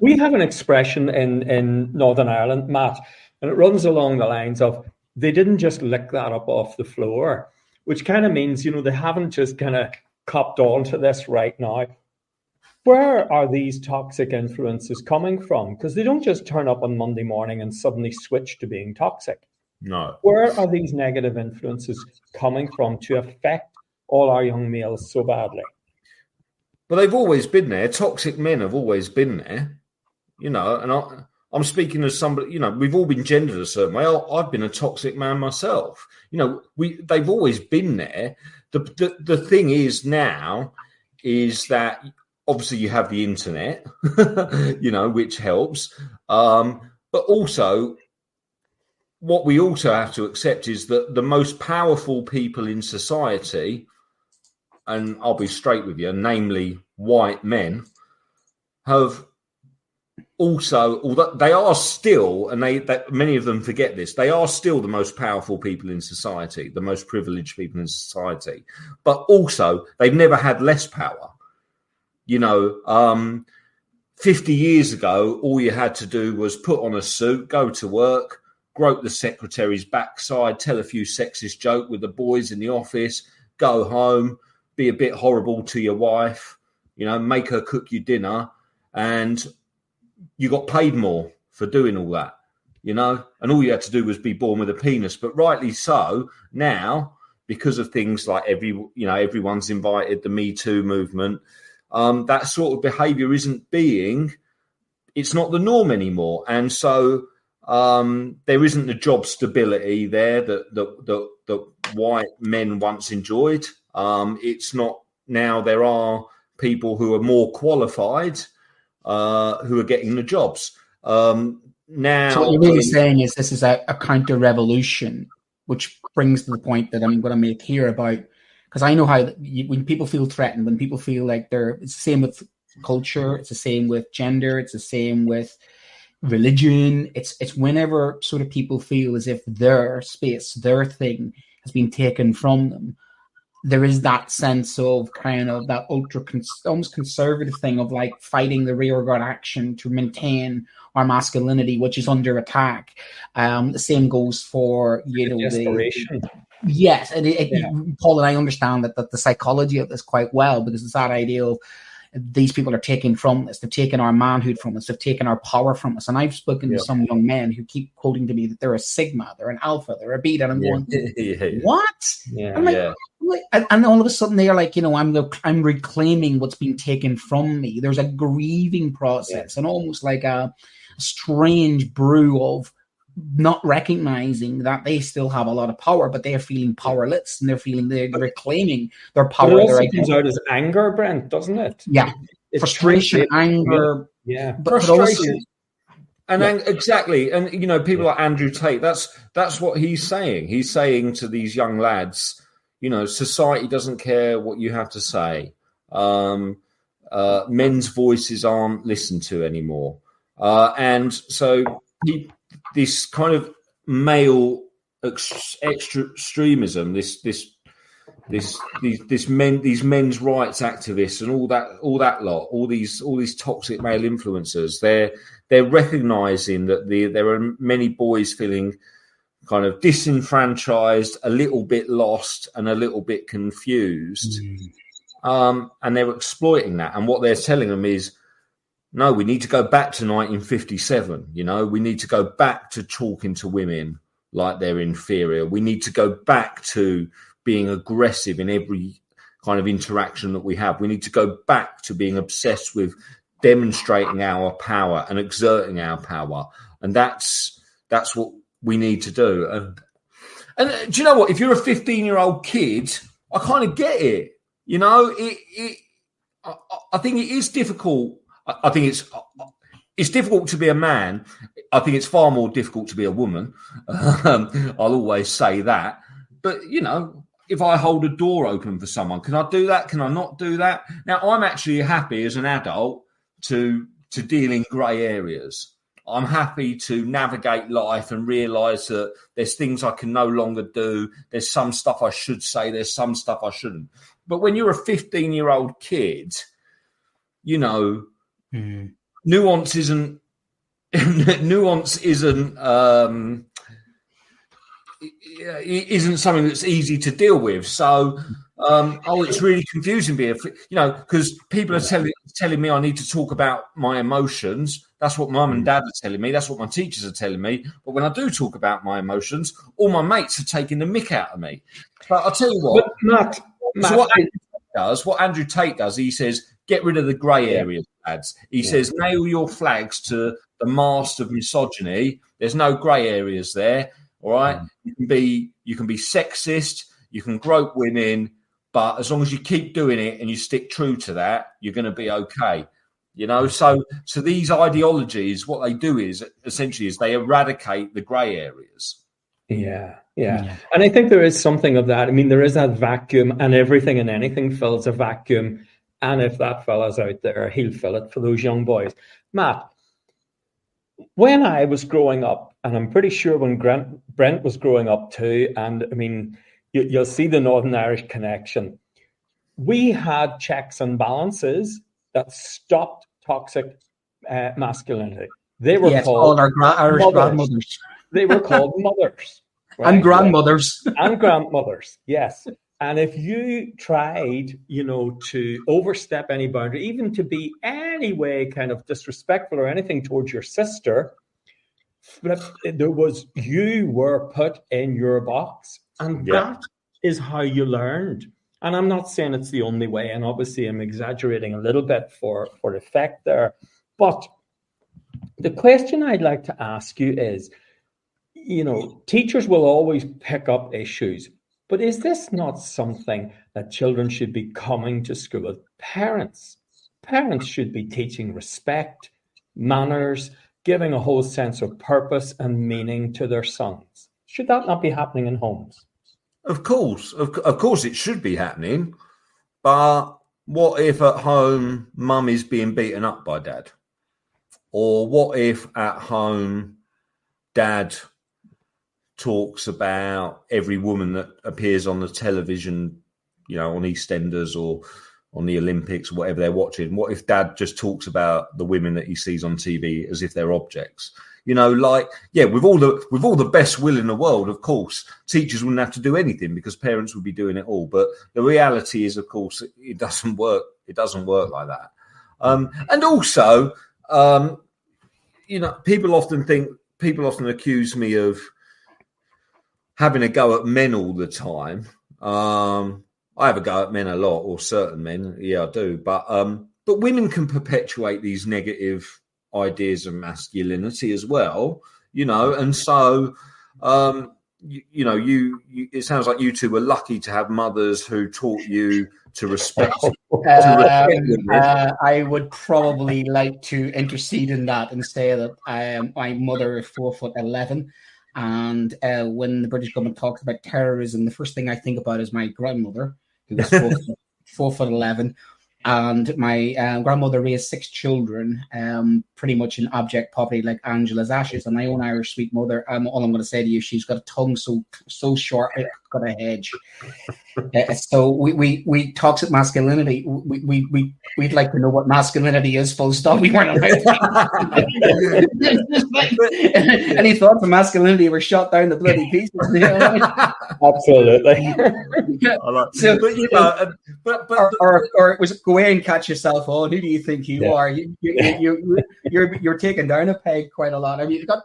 we have an expression in Northern Ireland, Matt, and it runs along the lines of they didn't just lick that up off the floor, which kind of means, they haven't just kind of copped on to this right now. Where are these toxic influences coming from? Because they don't just turn up on Monday morning and suddenly switch to being toxic. No. Where are these negative influences coming from to affect all our young males so badly? Well, they've always been there. Toxic men have always been there, and I'm speaking as somebody, we've all been gendered a certain way. I've been a toxic man myself. They've always been there. The thing is now is that obviously you have the internet, which helps. But also, what we also have to accept is that the most powerful people in society, and I'll be straight with you, namely white men, have also, although they are still, and many of them forget this, they are still the most powerful people in society, the most privileged people in society. But also, they've never had less power. 50 years ago, all you had to do was put on a suit, go to work, grope the secretary's backside, tell a few sexist jokes with the boys in the office, go home, be a bit horrible to your wife, make her cook you dinner, and you got paid more for doing all that, and all you had to do was be born with a penis. But rightly so, now, because of things like everyone's invited, the Me Too movement, that sort of behaviour it's not the norm anymore. And so there isn't the job stability there that white men once enjoyed. It's not now. There are people who are more qualified who are getting the jobs. Now, so what you're really saying is this is a counter revolution, which brings to the point that I'm going to make here about, because I know how when people feel threatened, when people feel like it's the same with culture, it's the same with gender, it's the same with religion. It's whenever sort of people feel as if their space, their thing has been taken from them, there is that sense of kind of that almost conservative thing of like fighting the rearguard action to maintain our masculinity, which is under attack. The same goes for desperation. Yes, and Paul and I understand that the psychology of this quite well, because it's that idea of these people are taking from us. They've taken our manhood from us. They've taken our power from us. And I've spoken to some young men who keep quoting to me that they're a sigma, they're an alpha, they're a beta. And I'm going, what? Yeah. I'm like, and all of a sudden they're like, I'm reclaiming what's been taken from me. There's a grieving process and almost like a strange brew of not recognizing that they still have a lot of power, but they are feeling powerless and they're reclaiming their power. But it also comes out as anger, Brent, doesn't it? Yeah. Frustration, anger. Yeah. But frustration. Exactly. And, people like Andrew Tate, that's what he's saying. He's saying to these young lads, society doesn't care what you have to say. Men's voices aren't listened to anymore. And so this kind of male extremism, these men's rights activists and all that lot, all these toxic male influencers, they're recognizing that there are many boys feeling kind of disenfranchised, a little bit lost and a little bit confused. and they're exploiting that. And what they're telling them is, no, we need to go back to 1957. You know, we need to go back to talking to women like they're inferior. We need to go back to being aggressive in every kind of interaction that we have. We need to go back to being obsessed with demonstrating our power and exerting our power. And that's what we need to do. And do you know what? If you're a 15-year-old kid, I kind of get it. You know, I think it is difficult. I think it's difficult to be a man. I think it's far more difficult to be a woman. I'll always say that. But, you know, if I hold a door open for someone, can I do that? Can I not do that? Now, I'm actually happy as an adult to deal in grey areas. I'm happy to navigate life and realise that there's things I can no longer do. There's some stuff I should say. There's some stuff I shouldn't. But when you're a 15-year-old kid, you know, nuance isn't something that's easy to deal with. So, it's really confusing because people are telling me I need to talk about my emotions. That's what mum and dad are telling me. That's what my teachers are telling me. But when I do talk about my emotions, all my mates are taking the mick out of me. But I'll tell you what, Matt, so what Andrew Tate does, he says, get rid of the grey areas, lads. He says, nail your flags to the mast of misogyny. There's no grey areas there. All right. You can be sexist, you can grope women, but as long as you keep doing it and you stick true to that, you're going to be okay. You know, so these ideologies, what they do is essentially they eradicate the grey areas. Yeah. And I think there is something of that. I mean, there is that vacuum, and everything and anything fills a vacuum. And if that fella's out there, he'll fill it for those young boys. Matt, when I was growing up, and I'm pretty sure when Brent was growing up too, and I mean, you'll see the Northern Irish connection. We had checks and balances that stopped toxic masculinity. They were called all our Irish grandmothers. They were called mothers. Right? And grandmothers. And grandmothers, yes. And if you tried, you know, to overstep any boundary, even to be any way kind of disrespectful or anything towards your sister, you were put in your box. And that is how you learned. And I'm not saying it's the only way. And obviously I'm exaggerating a little bit for effect there. But the question I'd like to ask you is, you know, teachers will always pick up issues. But is this not something that children should be coming to school with? Parents should be teaching respect, manners, giving a whole sense of purpose and meaning to their sons. Should that not be happening in homes? Of course it should be happening. But what if at home mum is being beaten up by dad? Or what if at home dad talks about every woman that appears on the television, you know, on EastEnders or on the Olympics, whatever they're watching? What if dad just talks about the women that he sees on TV as if they're objects? You know, like, with all the best will in the world, of course, teachers wouldn't have to do anything because parents would be doing it all. But the reality is, of course, it doesn't work. It doesn't work like that. And also, you know, people often accuse me of having a go at men all the time. I have a go at men a lot, or certain men. Yeah, I do. But women can perpetuate these negative ideas of masculinity as well, you know. And so, you know, it sounds like you two were lucky to have mothers who taught you to respect. I would probably like to intercede in that and say that my mother is 4'11". And when the British government talks about terrorism, the first thing I think about is my grandmother, who was 4'11". And my grandmother raised 6 children, pretty much in abject poverty, like Angela's ashes. And my own Irish sweet mother, all I'm going to say to you, she's got a tongue so short, got a hedge. So we toxic masculinity. We'd like to know what masculinity is. Full stop. We weren't allowed. Any thoughts of masculinity were shot down to bloody pieces. You know what I mean? Absolutely. So, but you know, or was it go away and catch yourself on? Who do you think you are? You're taking down a peg quite a lot. I mean, you got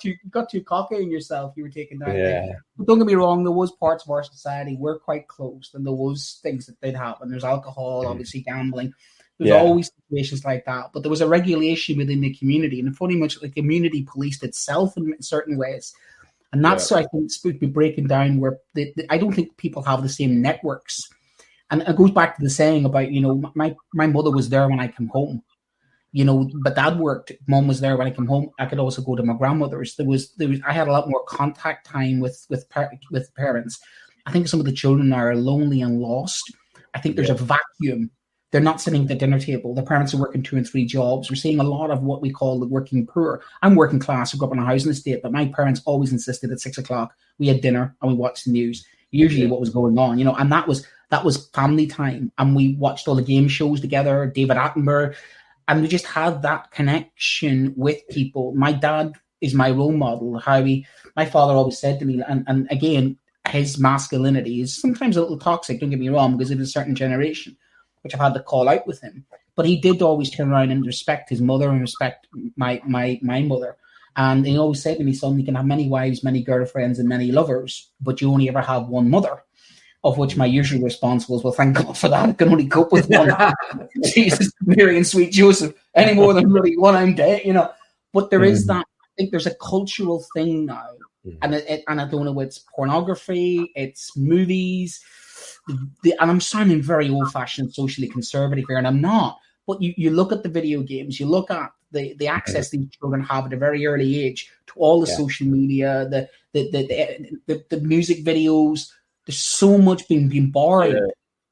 too cocky in yourself. You were taking down a peg. But don't get me wrong, there was parts of our society were quite close, and there was things that did happen. There's alcohol, obviously gambling. There's always situations like that. But there was a regulation within the community, and funny much the community policed itself in certain ways. And that's I think supposed to be breaking down where I don't think people have the same networks. And it goes back to the saying about, my mother was there when I came home, but dad worked. Mom was there when I came home. I could also go to my grandmother's. I had a lot more contact time with parents. I think some of the children are lonely and lost. I think there's a vacuum. They're not sitting at the dinner table. Their parents are working 2 and 3 jobs. We're seeing a lot of what we call the working poor. I'm working class. I grew up in a housing estate, but my parents always insisted at 6 o'clock we had dinner and we watched the news. Usually what was going on, and that was family time. And we watched all the game shows together, David Attenborough, and we just had that connection with people. My dad is my role model. My father always said to me, and again, his masculinity is sometimes a little toxic, don't get me wrong, because of a certain generation, which I've had to call out with him. But he did always turn around and respect his mother and respect my mother. And he always said to me, son, you can have many wives, many girlfriends, and many lovers, but you only ever have one mother. Of which my usual response was, well, thank God for that. I can only cope with one. Jesus, Mary and sweet Joseph. Any more than really one, I'm dead, But there is that. I think there's a cultural thing now. And I don't know, it's pornography, it's movies. And I'm sounding very old-fashioned, socially conservative here, and I'm not. But you look at the video games, you look at the access these children have at a very early age to all the social media, the music videos. There's so much being borrowed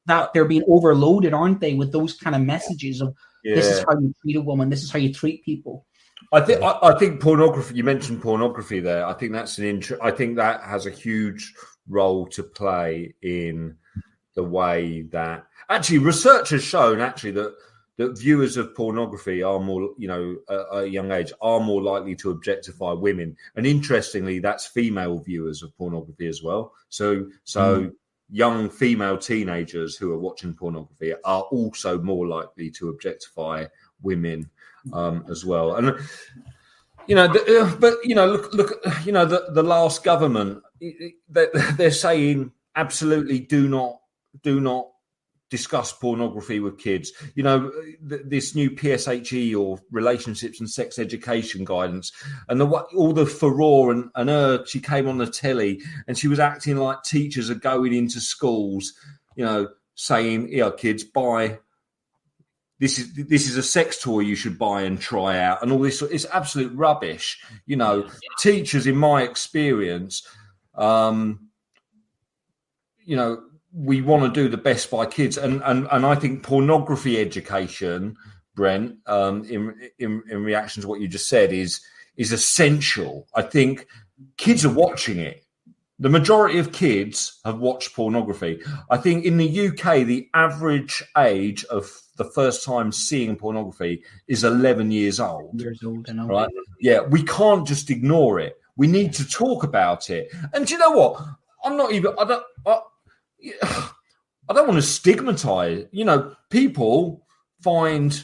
that they're being overloaded, aren't they, with those kind of messages of this is how you treat a woman, this is how you treat people. I think pornography. You mentioned pornography there. I think that's I think that has a huge role to play in the way that actually research has shown that viewers of pornography are more, at a young age, are more likely to objectify women. And interestingly, that's female viewers of pornography as well. So young female teenagers who are watching pornography are also more likely to objectify women as well. And, look, the last government, they're saying absolutely do not discuss pornography with kids. This new PSHE or relationships and sex education guidance, and all the furore and her. She came on the telly and she was acting like teachers are going into schools, saying, "Yeah, kids, buy this is a sex toy you should buy and try out," and all this. It's absolute rubbish. Teachers, in my experience, we want to do the best by kids, and I think pornography education, Brent, in reaction to what you just said, is essential. I think kids are watching it. The majority of kids have watched pornography. I think in the UK, the average age of the first time seeing pornography is 11 years old. Right? Yeah, we can't just ignore it. We need to talk about it. And do you know what? I don't want to stigmatize. People find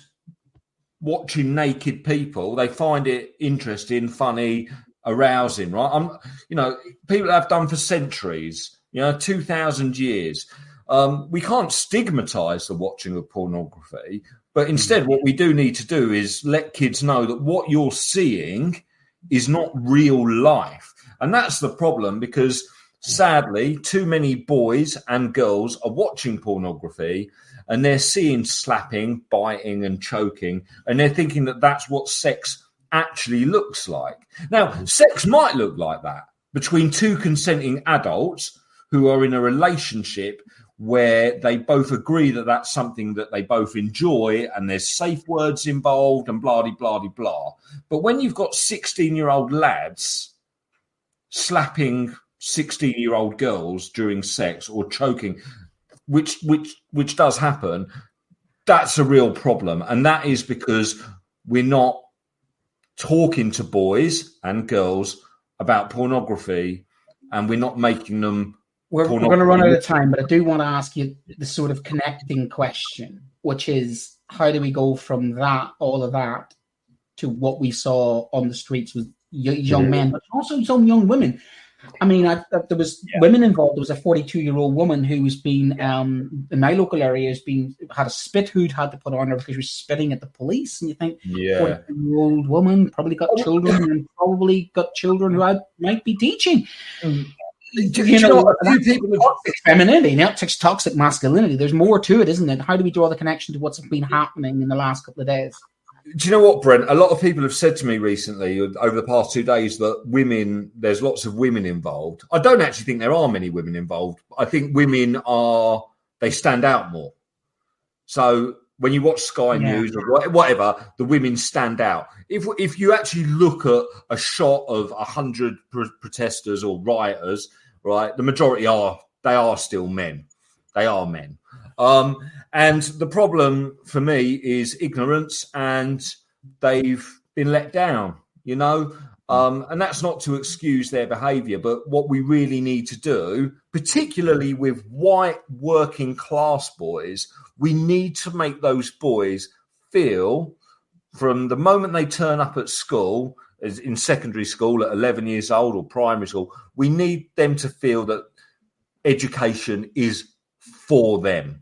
watching naked people, they find it interesting, funny, arousing, right? People have done for centuries, 2,000 years. We can't stigmatize the watching of pornography, but instead what we do need to do is let kids know that what you're seeing is not real life. And that's the problem, because sadly, too many boys and girls are watching pornography and they're seeing slapping, biting and choking, and they're thinking that that's what sex actually looks like. Now, sex might look like that between two consenting adults who are in a relationship where they both agree that that's something that they both enjoy and there's safe words involved and blah-de-blah-de-blah. But when you've got 16-year-old lads slapping 16-year-old girls during sex or choking, which does happen. That's a real problem, and that is because we're not talking to boys and girls about pornography, and we're not making them. We're going to run out of time, but I do want to ask you the sort of connecting question, which is, how do we go from all of that, to what we saw on the streets with young men, but also some young women? I mean, there was women involved. There was a 42-year-old woman who was being, in my local area, had a spit hood had to put on her because she was spitting at the police. And you think, 42-year-old woman probably got children, and probably got children who might be teaching. You know, toxic femininity, not toxic masculinity. There's more to it, isn't it? How do we draw the connection to what's been happening in the last couple of days? Do you know what, Brent? A lot of people have said to me recently, over the past 2 days, that there's lots of women involved. I don't actually think there are many women involved. I think women they stand out more. So when you watch Sky News or whatever, the women stand out. If you actually look at a shot of 100 protesters or rioters, right, the majority they are still men. They are men. And the problem for me is ignorance, and they've been let down, you know. And that's not to excuse their behaviour, but what we really need to do, particularly with white working class boys, we need to make those boys feel, from the moment they turn up at school, as in secondary school at 11 years old or primary school, we need them to feel that education is for them,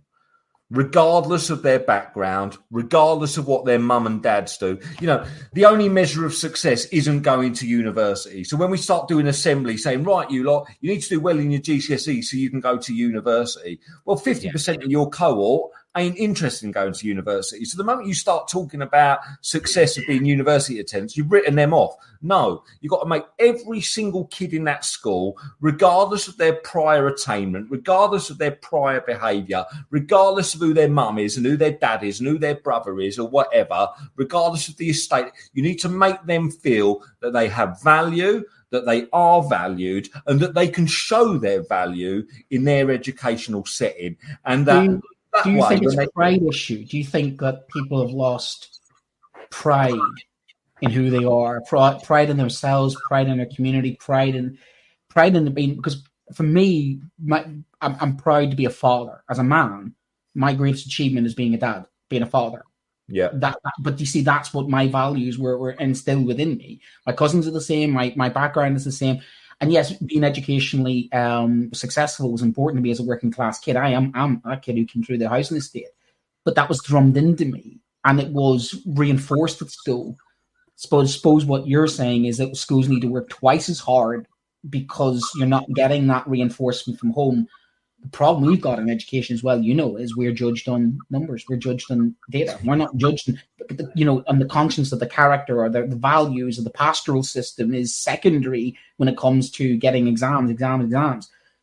regardless of their background, regardless of what their mum and dads do. You know, the only measure of success isn't going to university. So when we start doing assembly saying, right, you lot, you need to do well in your GCSE so you can go to university. Well, 50% of your cohort ain't interested in going to university. So the moment you start talking about success of being university attendance, you've written them off. No, you've got to make every single kid in that school, regardless of their prior attainment, regardless of their prior behaviour, regardless of who their mum is and who their dad is and who their brother is or whatever, regardless of the estate, you need to make them feel that they have value, that they are valued, and that they can show their value in their educational setting. And that... Do you think it's a pride issue? Do you think that people have lost pride in who they are, pride in themselves, pride in their community, pride in the being? Because for me, I'm proud to be a father. As a man, my greatest achievement is being a dad, being a father. Yeah. But you see, that's what my values were instilled within me. My cousins are the same. My background is the same. And yes, being educationally successful was important to me as a working class kid. I'm a kid who came through the housing estate, but that was drummed into me, and it was reinforced at school. Suppose what you're saying is that schools need to work twice as hard because you're not getting that reinforcement from home. The problem we've got in education as well, you know, is we're judged on numbers. We're judged on data. We're not judged on the conscience of the character or the values of the pastoral system is secondary when it comes to getting exams.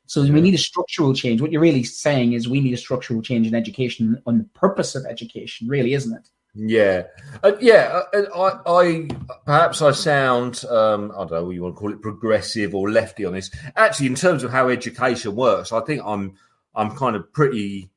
So we need a structural change. What you're really saying is we need a structural change in education on the purpose of education, really, isn't it? Yeah. I perhaps I sound, I don't know what you want to call it, progressive or lefty on this. Actually, in terms of how education works, I think I'm kind of pretty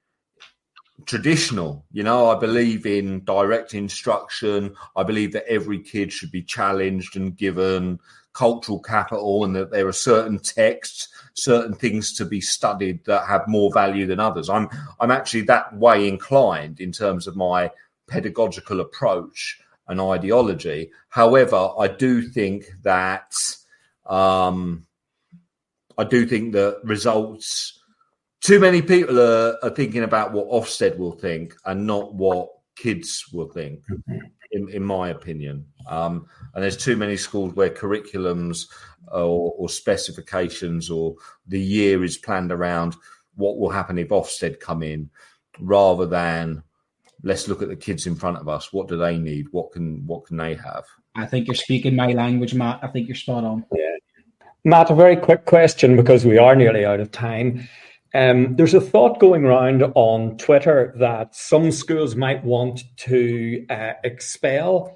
traditional. You know, I believe in direct instruction. I believe that every kid should be challenged and given cultural capital, and that there are certain texts, certain things to be studied that have more value than others. I'm actually that way inclined in terms of my pedagogical approach and ideology. However, I do think that results, too many people are thinking about what Ofsted will think and not what kids will think, in my opinion. And there's too many schools where curriculums or specifications or the year is planned around what will happen if Ofsted come in, rather than let's look at the kids in front of us. What do they need? What can they have? I think you're speaking my language, Matt. I think you're spot on. Yeah. Matt, a very quick question, because we are nearly out of time. There's a thought going around on Twitter that some schools might want to expel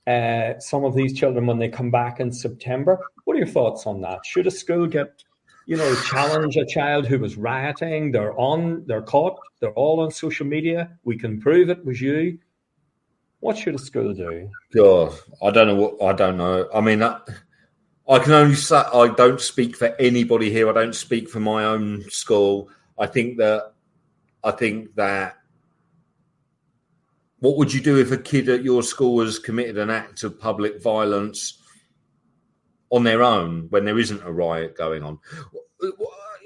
some of these children when they come back in September. What are your thoughts on that? Should a school get challenge a child who was rioting. They're caught, they're all on social media. We can prove it was you. What should a school do? God, I don't know. I mean, I can only say I don't speak for anybody here. I don't speak for my own school. I think that what would you do if a kid at your school has committed an act of public violence on their own when there isn't a riot going on?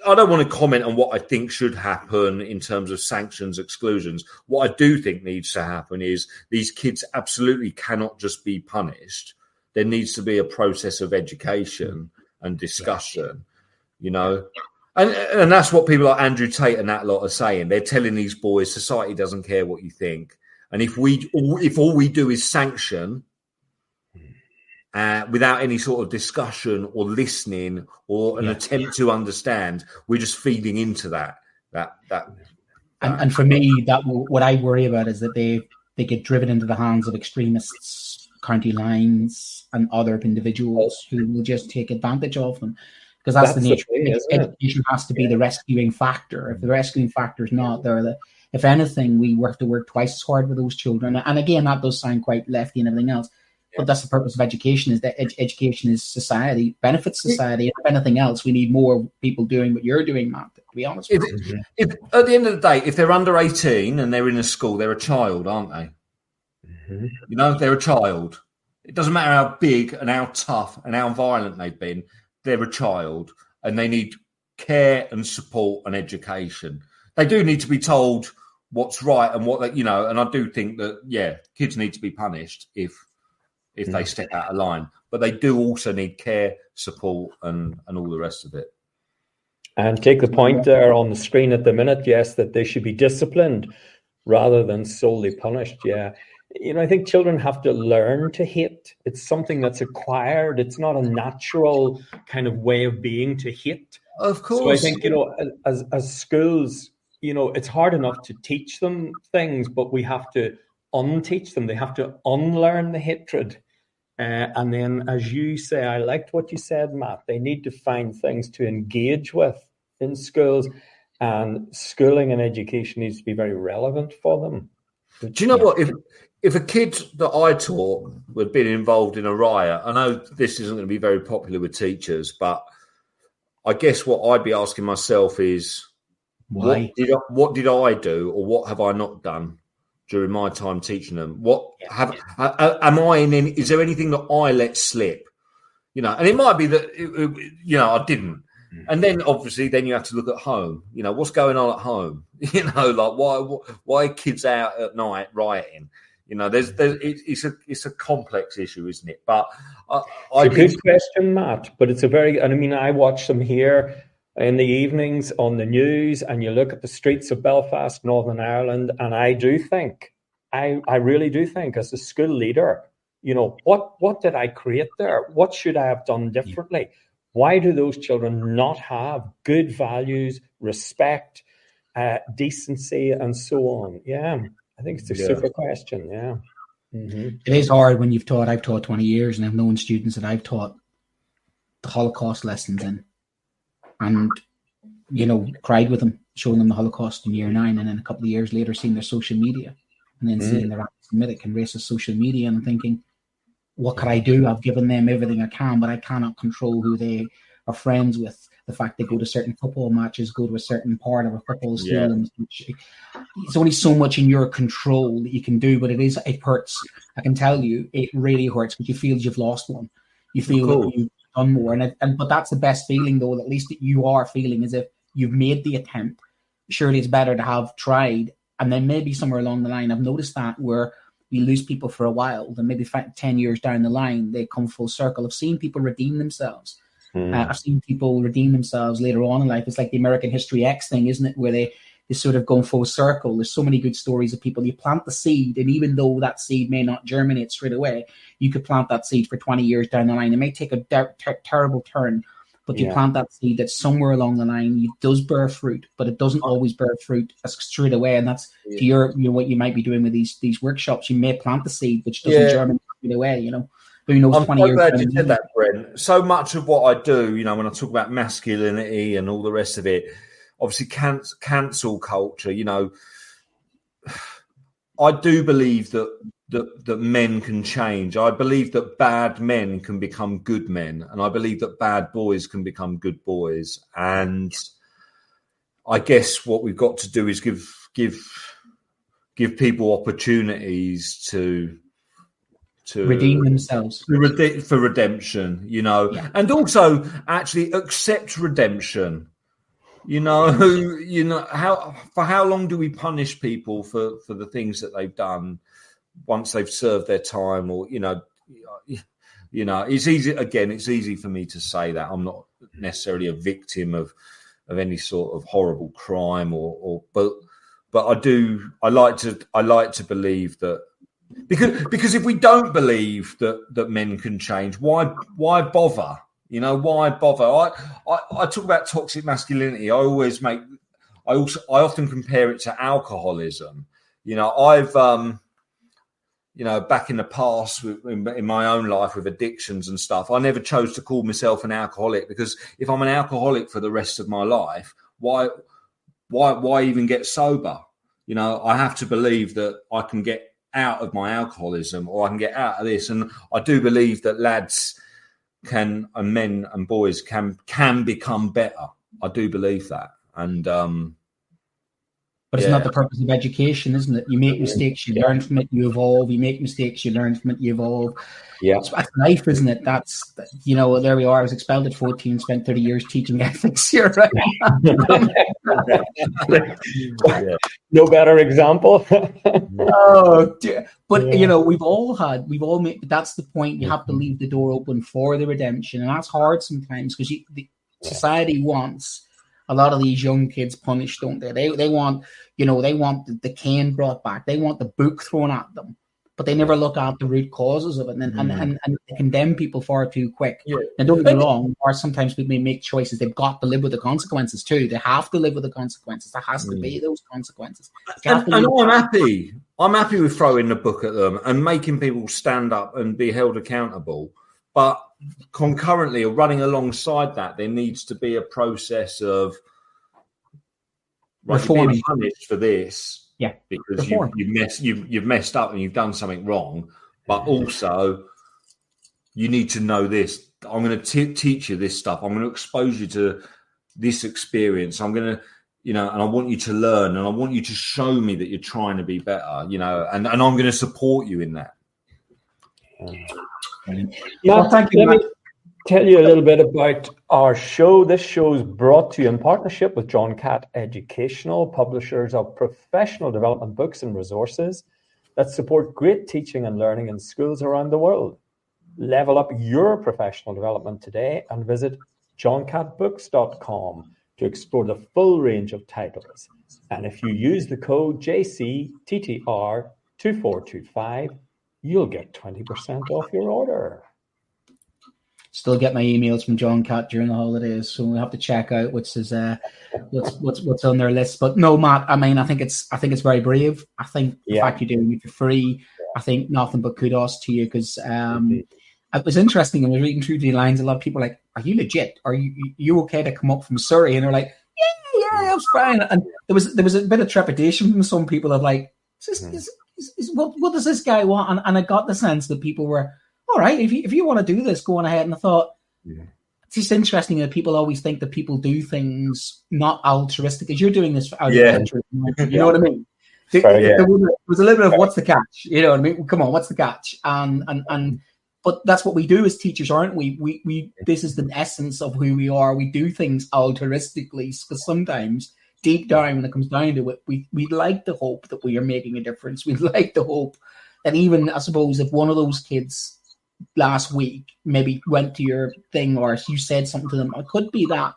I don't want to comment on what I think should happen in terms of sanctions, exclusions. What I do think needs to happen is these kids absolutely cannot just be punished. There needs to be a process of education and discussion, And that's what people like Andrew Tate and that lot are saying. They're telling these boys, society doesn't care what you think. And if all we do is sanction without any sort of discussion or listening or an attempt to understand, we're just feeding into that. And for me, what I worry about is that they get driven into the hands of extremists, county lines, and other individuals who will just take advantage of them. Because that's the nature. Education has to be the rescuing factor. If the rescuing factor is not there, if anything, we have to work twice as hard with those children. And again, that does sound quite lefty and everything else. But that's the purpose of education, is that education is society, benefits society. If anything else, we need more people doing what you're doing, Matt, to be honest with you. If at the end of the day, if they're under 18 and they're in a school, they're a child, aren't they? Mm-hmm. They're a child. It doesn't matter how big and how tough and how violent they've been. They're a child and they need care and support and education. They do need to be told what's right and what and I do think that, kids need to be punished if they step out of line, but they do also need care, support, and all the rest of it. And take the point there on the screen at the minute, yes, that they should be disciplined rather than solely punished. Yeah. I think children have to learn to hate. It's something that's acquired. It's not a natural kind of way of being to hate. Of course. So I think, as schools, it's hard enough to teach them things, but we have to unteach them. They have to unlearn the hatred. And then, as you say, I liked what you said, Matt, they need to find things to engage with in schools, and schooling and education needs to be very relevant for them. Do you know what? If a kid that I taught had been involved in a riot, I know this isn't going to be very popular with teachers, but I guess what I'd be asking myself is, why? What did I do, or what have I not done during my time teaching them? Am I in any? Is there anything that I let slip? And it might be that I didn't. And then obviously, you have to look at home. What's going on at home? Why are kids out at night rioting? It's a complex issue, isn't it? But it's a good question, Matt. But it's I watch them here in the evenings on the news, and you look at the streets of Belfast, Northern Ireland, and I really do think, as a school leader, what did I create there? What should I have done differently? Why do those children not have good values, respect, decency, and so on? Yeah, I think it's a super question. Yeah. Mm-hmm. It is hard when I've taught 20 years, and I've known students that I've taught the Holocaust lessons in, and cried with them, showing them the Holocaust in year 9, and then a couple of years later seeing their social media, and then seeing their anti-Semitic and racist social media, and thinking, what could I do? I've given them everything I can, but I cannot control who they are friends with. The fact they go to certain football matches, go to a certain part of a football stadium. It's only so much in your control that you can do, but it hurts. I can tell you, it really hurts, because you feel you've lost one. You feel that you've done more, but that's the best feeling, though. At least that you are feeling as if you've made the attempt. Surely it's better to have tried, and then maybe somewhere along the line, I've noticed that where we lose people for a while, then maybe 10 years down the line, they come full circle. I've seen people redeem themselves. I've seen people redeem themselves later on in life. It's like the American History X thing, isn't it? Where they sort of go full circle. There's so many good stories of people. You plant the seed, and even though that seed may not germinate straight away, you could plant that seed for 20 years down the line. It may take a terrible turn, but you plant that seed that somewhere along the line it does bear fruit, but it doesn't always bear fruit straight away. And that's to what you might be doing with these workshops. You may plant the seed which doesn't germinate straight away, who knows, I'm 20 so years glad down you the said line. that, Brent. So much of what I do, when I talk about masculinity and all the rest of it, obviously cancel culture, I do believe that men can change. I believe that bad men can become good men, and I believe that bad boys can become good boys. And I guess what we've got to do is give people opportunities to Redeem themselves for redemption, and also actually accept redemption. How long do we punish people for the things that they've done once they've served their time, or it's easy. Again, it's easy for me to say that I'm not necessarily a victim of any sort of horrible crime, but I like to believe that. Because if we don't believe that men can change, why bother? Why bother? I talk about toxic masculinity. I often compare it to alcoholism. I've back in the past in my own life with addictions and stuff, I never chose to call myself an alcoholic, because if I'm an alcoholic for the rest of my life, why even get sober? I have to believe that I can get out of my alcoholism, or I can get out of this. And I do believe that lads and men and boys can become better. I do believe that. And but it's not the purpose of education, isn't it? You make mistakes, you learn from it, you evolve. You make mistakes, you learn from it, you evolve. That's life, isn't it? That's, there we are. I was expelled at 14, spent 30 years teaching ethics here, right? No better example. Oh dear. But we've all made, that's the point. You have to leave the door open for the redemption, and that's hard sometimes, because society wants a lot of these young kids punished, don't they? They want, they want the cane brought back. They want the book thrown at them, but they never look at the root causes of it, and they condemn people far too quick. And don't get me wrong, or sometimes people may make choices. They've got to live with the consequences too. They have to live with the consequences. There has to be those consequences. And I'm happy. I'm happy with throwing the book at them and making people stand up and be held accountable. But concurrently, or running alongside that, there needs to be a process of you're being punished for this, because you've messed up and you've done something wrong. But also, you need to know this. I'm going to teach you this stuff. I'm going to expose you to this experience. I'm going to, and I want you to learn, and I want you to show me that you're trying to be better, and I'm going to support you in that. Matt, thank you. Let me tell you a little bit about our show. This show is brought to you in partnership with John Catt Educational, publishers of professional development books and resources that support great teaching and learning in schools around the world. Level up your professional development today and visit johncattbooks.com to explore the full range of titles. And if you use the code JCTTR2425, you'll get 20% off your order. Still get my emails from John Catt during the holidays, so we'll have to check out what's on their list. But no, Matt, I mean, I think it's very brave. I think the fact you're doing it for free, I think nothing but kudos to you, because it was interesting. I was reading through the lines. A lot of people were like, "Are you legit? Are you okay to come up from Surrey?" And they're like, "Yeah, that's fine." And there was a bit of trepidation from some people of like, what does this guy want? And I got the sense that people were, all right, if you want to do this, go on ahead. And I thought, it's just interesting that people always think that people do things not altruistic, because you're doing this out of altruism. You know what I mean? There was a little bit of what's the catch? You know what I mean? Come on, what's the catch? And but that's what we do as teachers, aren't we? We this is the essence of who we are. We do things altruistically, because sometimes deep down, when it comes down to it, we'd like to hope that we are making a difference. We'd like to hope that even, I suppose, if one of those kids last week maybe went to your thing, or you said something to them, it could be that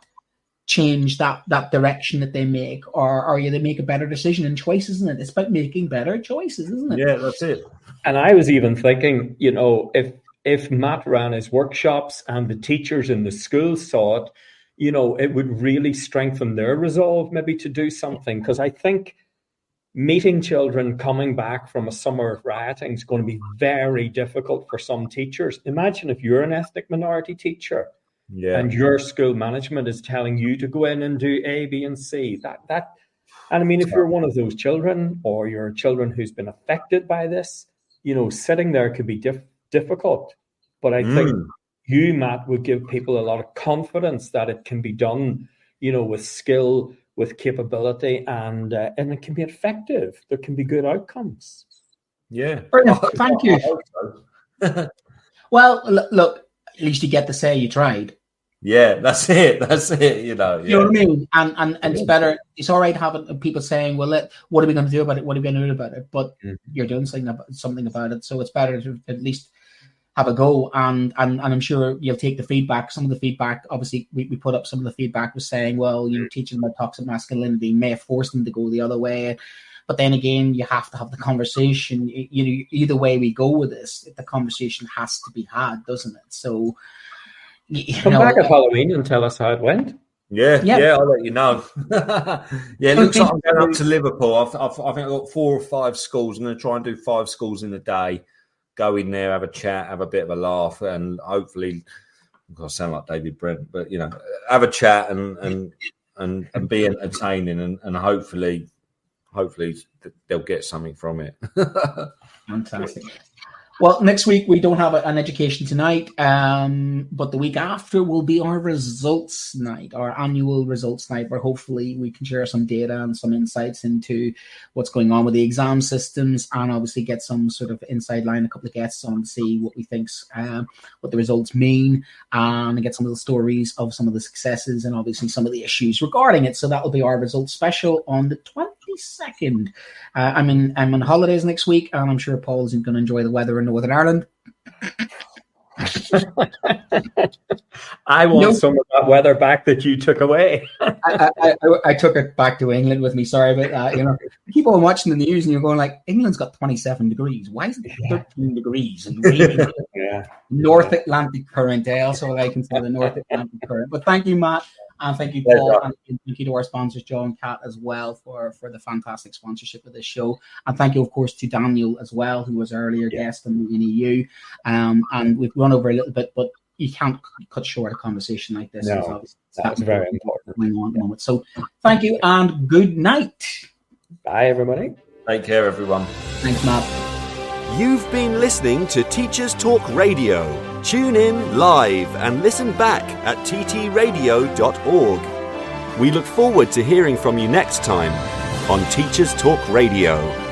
change that direction that they make, or they make a better decision and choice, isn't it? It's about making better choices, isn't it? Yeah, that's it. And I was even thinking, if Matt ran his workshops and the teachers in the schools saw it, it would really strengthen their resolve maybe to do something. Because I think meeting children coming back from a summer of rioting is going to be very difficult for some teachers. Imagine if you're an ethnic minority teacher and your school management is telling you to go in and do A, B, and C. And I mean, if you're one of those children, or you're children who's been affected by this, sitting there could be difficult. But I think you, Matt, would give people a lot of confidence that it can be done, with skill, with capability, and it can be effective. There can be good outcomes. Yeah. Brilliant. Thank you. Well, look, at least you get to say you tried. Yeah, that's it. You know what I mean? And it's better. It's all right having people saying, well, what are we going to do about it? What are we going to do about it? But you're doing something about it. So it's better to at least have a go. And I'm sure you'll take the feedback. Some of the feedback, obviously, we put up some of the feedback was saying, well, teaching about toxic masculinity may have forced them to go the other way. But then again, you have to have the conversation. Either way we go with this, the conversation has to be had, doesn't it? So come back at Halloween and tell us how it went. Yeah, I'll let you know. It looks like I'm going up to Liverpool. I think I've got 4 or 5 schools. I'm going to try and do 5 schools in a day. Go in there, have a chat, have a bit of a laugh, and hopefully, I sound like David Brent, but have a chat and be entertaining, and hopefully they'll get something from it. Fantastic. Well, next week we don't have an education tonight, but the week after will be our results night, our annual results night, where hopefully we can share some data and some insights into what's going on with the exam systems, and obviously get some sort of inside line, a couple of guests on to see what we think, what the results mean, and get some of the stories of some of the successes and obviously some of the issues regarding it. So that will be our results special on the 22nd. I'm on holidays next week, and I'm sure Paul's going to enjoy the weather in Northern Ireland. I want some of that weather back that you took away. I took it back to England with me. Sorry about that. You keep on watching the news and you're going like, England's got 27 degrees. Why is it 13 degrees and raining? North Atlantic current. I also like consider the North Atlantic current. But thank you, Matt. And thank you, Paul, and thank you to our sponsors, Joe and Kat, as well, for the fantastic sponsorship of this show. And thank you, of course, to Daniel as well, who was our earlier guest on the NEU. And we've run over a little bit, but you can't cut short a conversation like this. No, that's very important. So thank you and good night. Bye, everybody. Take care, everyone. Thanks, Matt. You've been listening to Teachers Talk Radio. Tune in live and listen back at ttradio.org. We look forward to hearing from you next time on Teachers Talk Radio.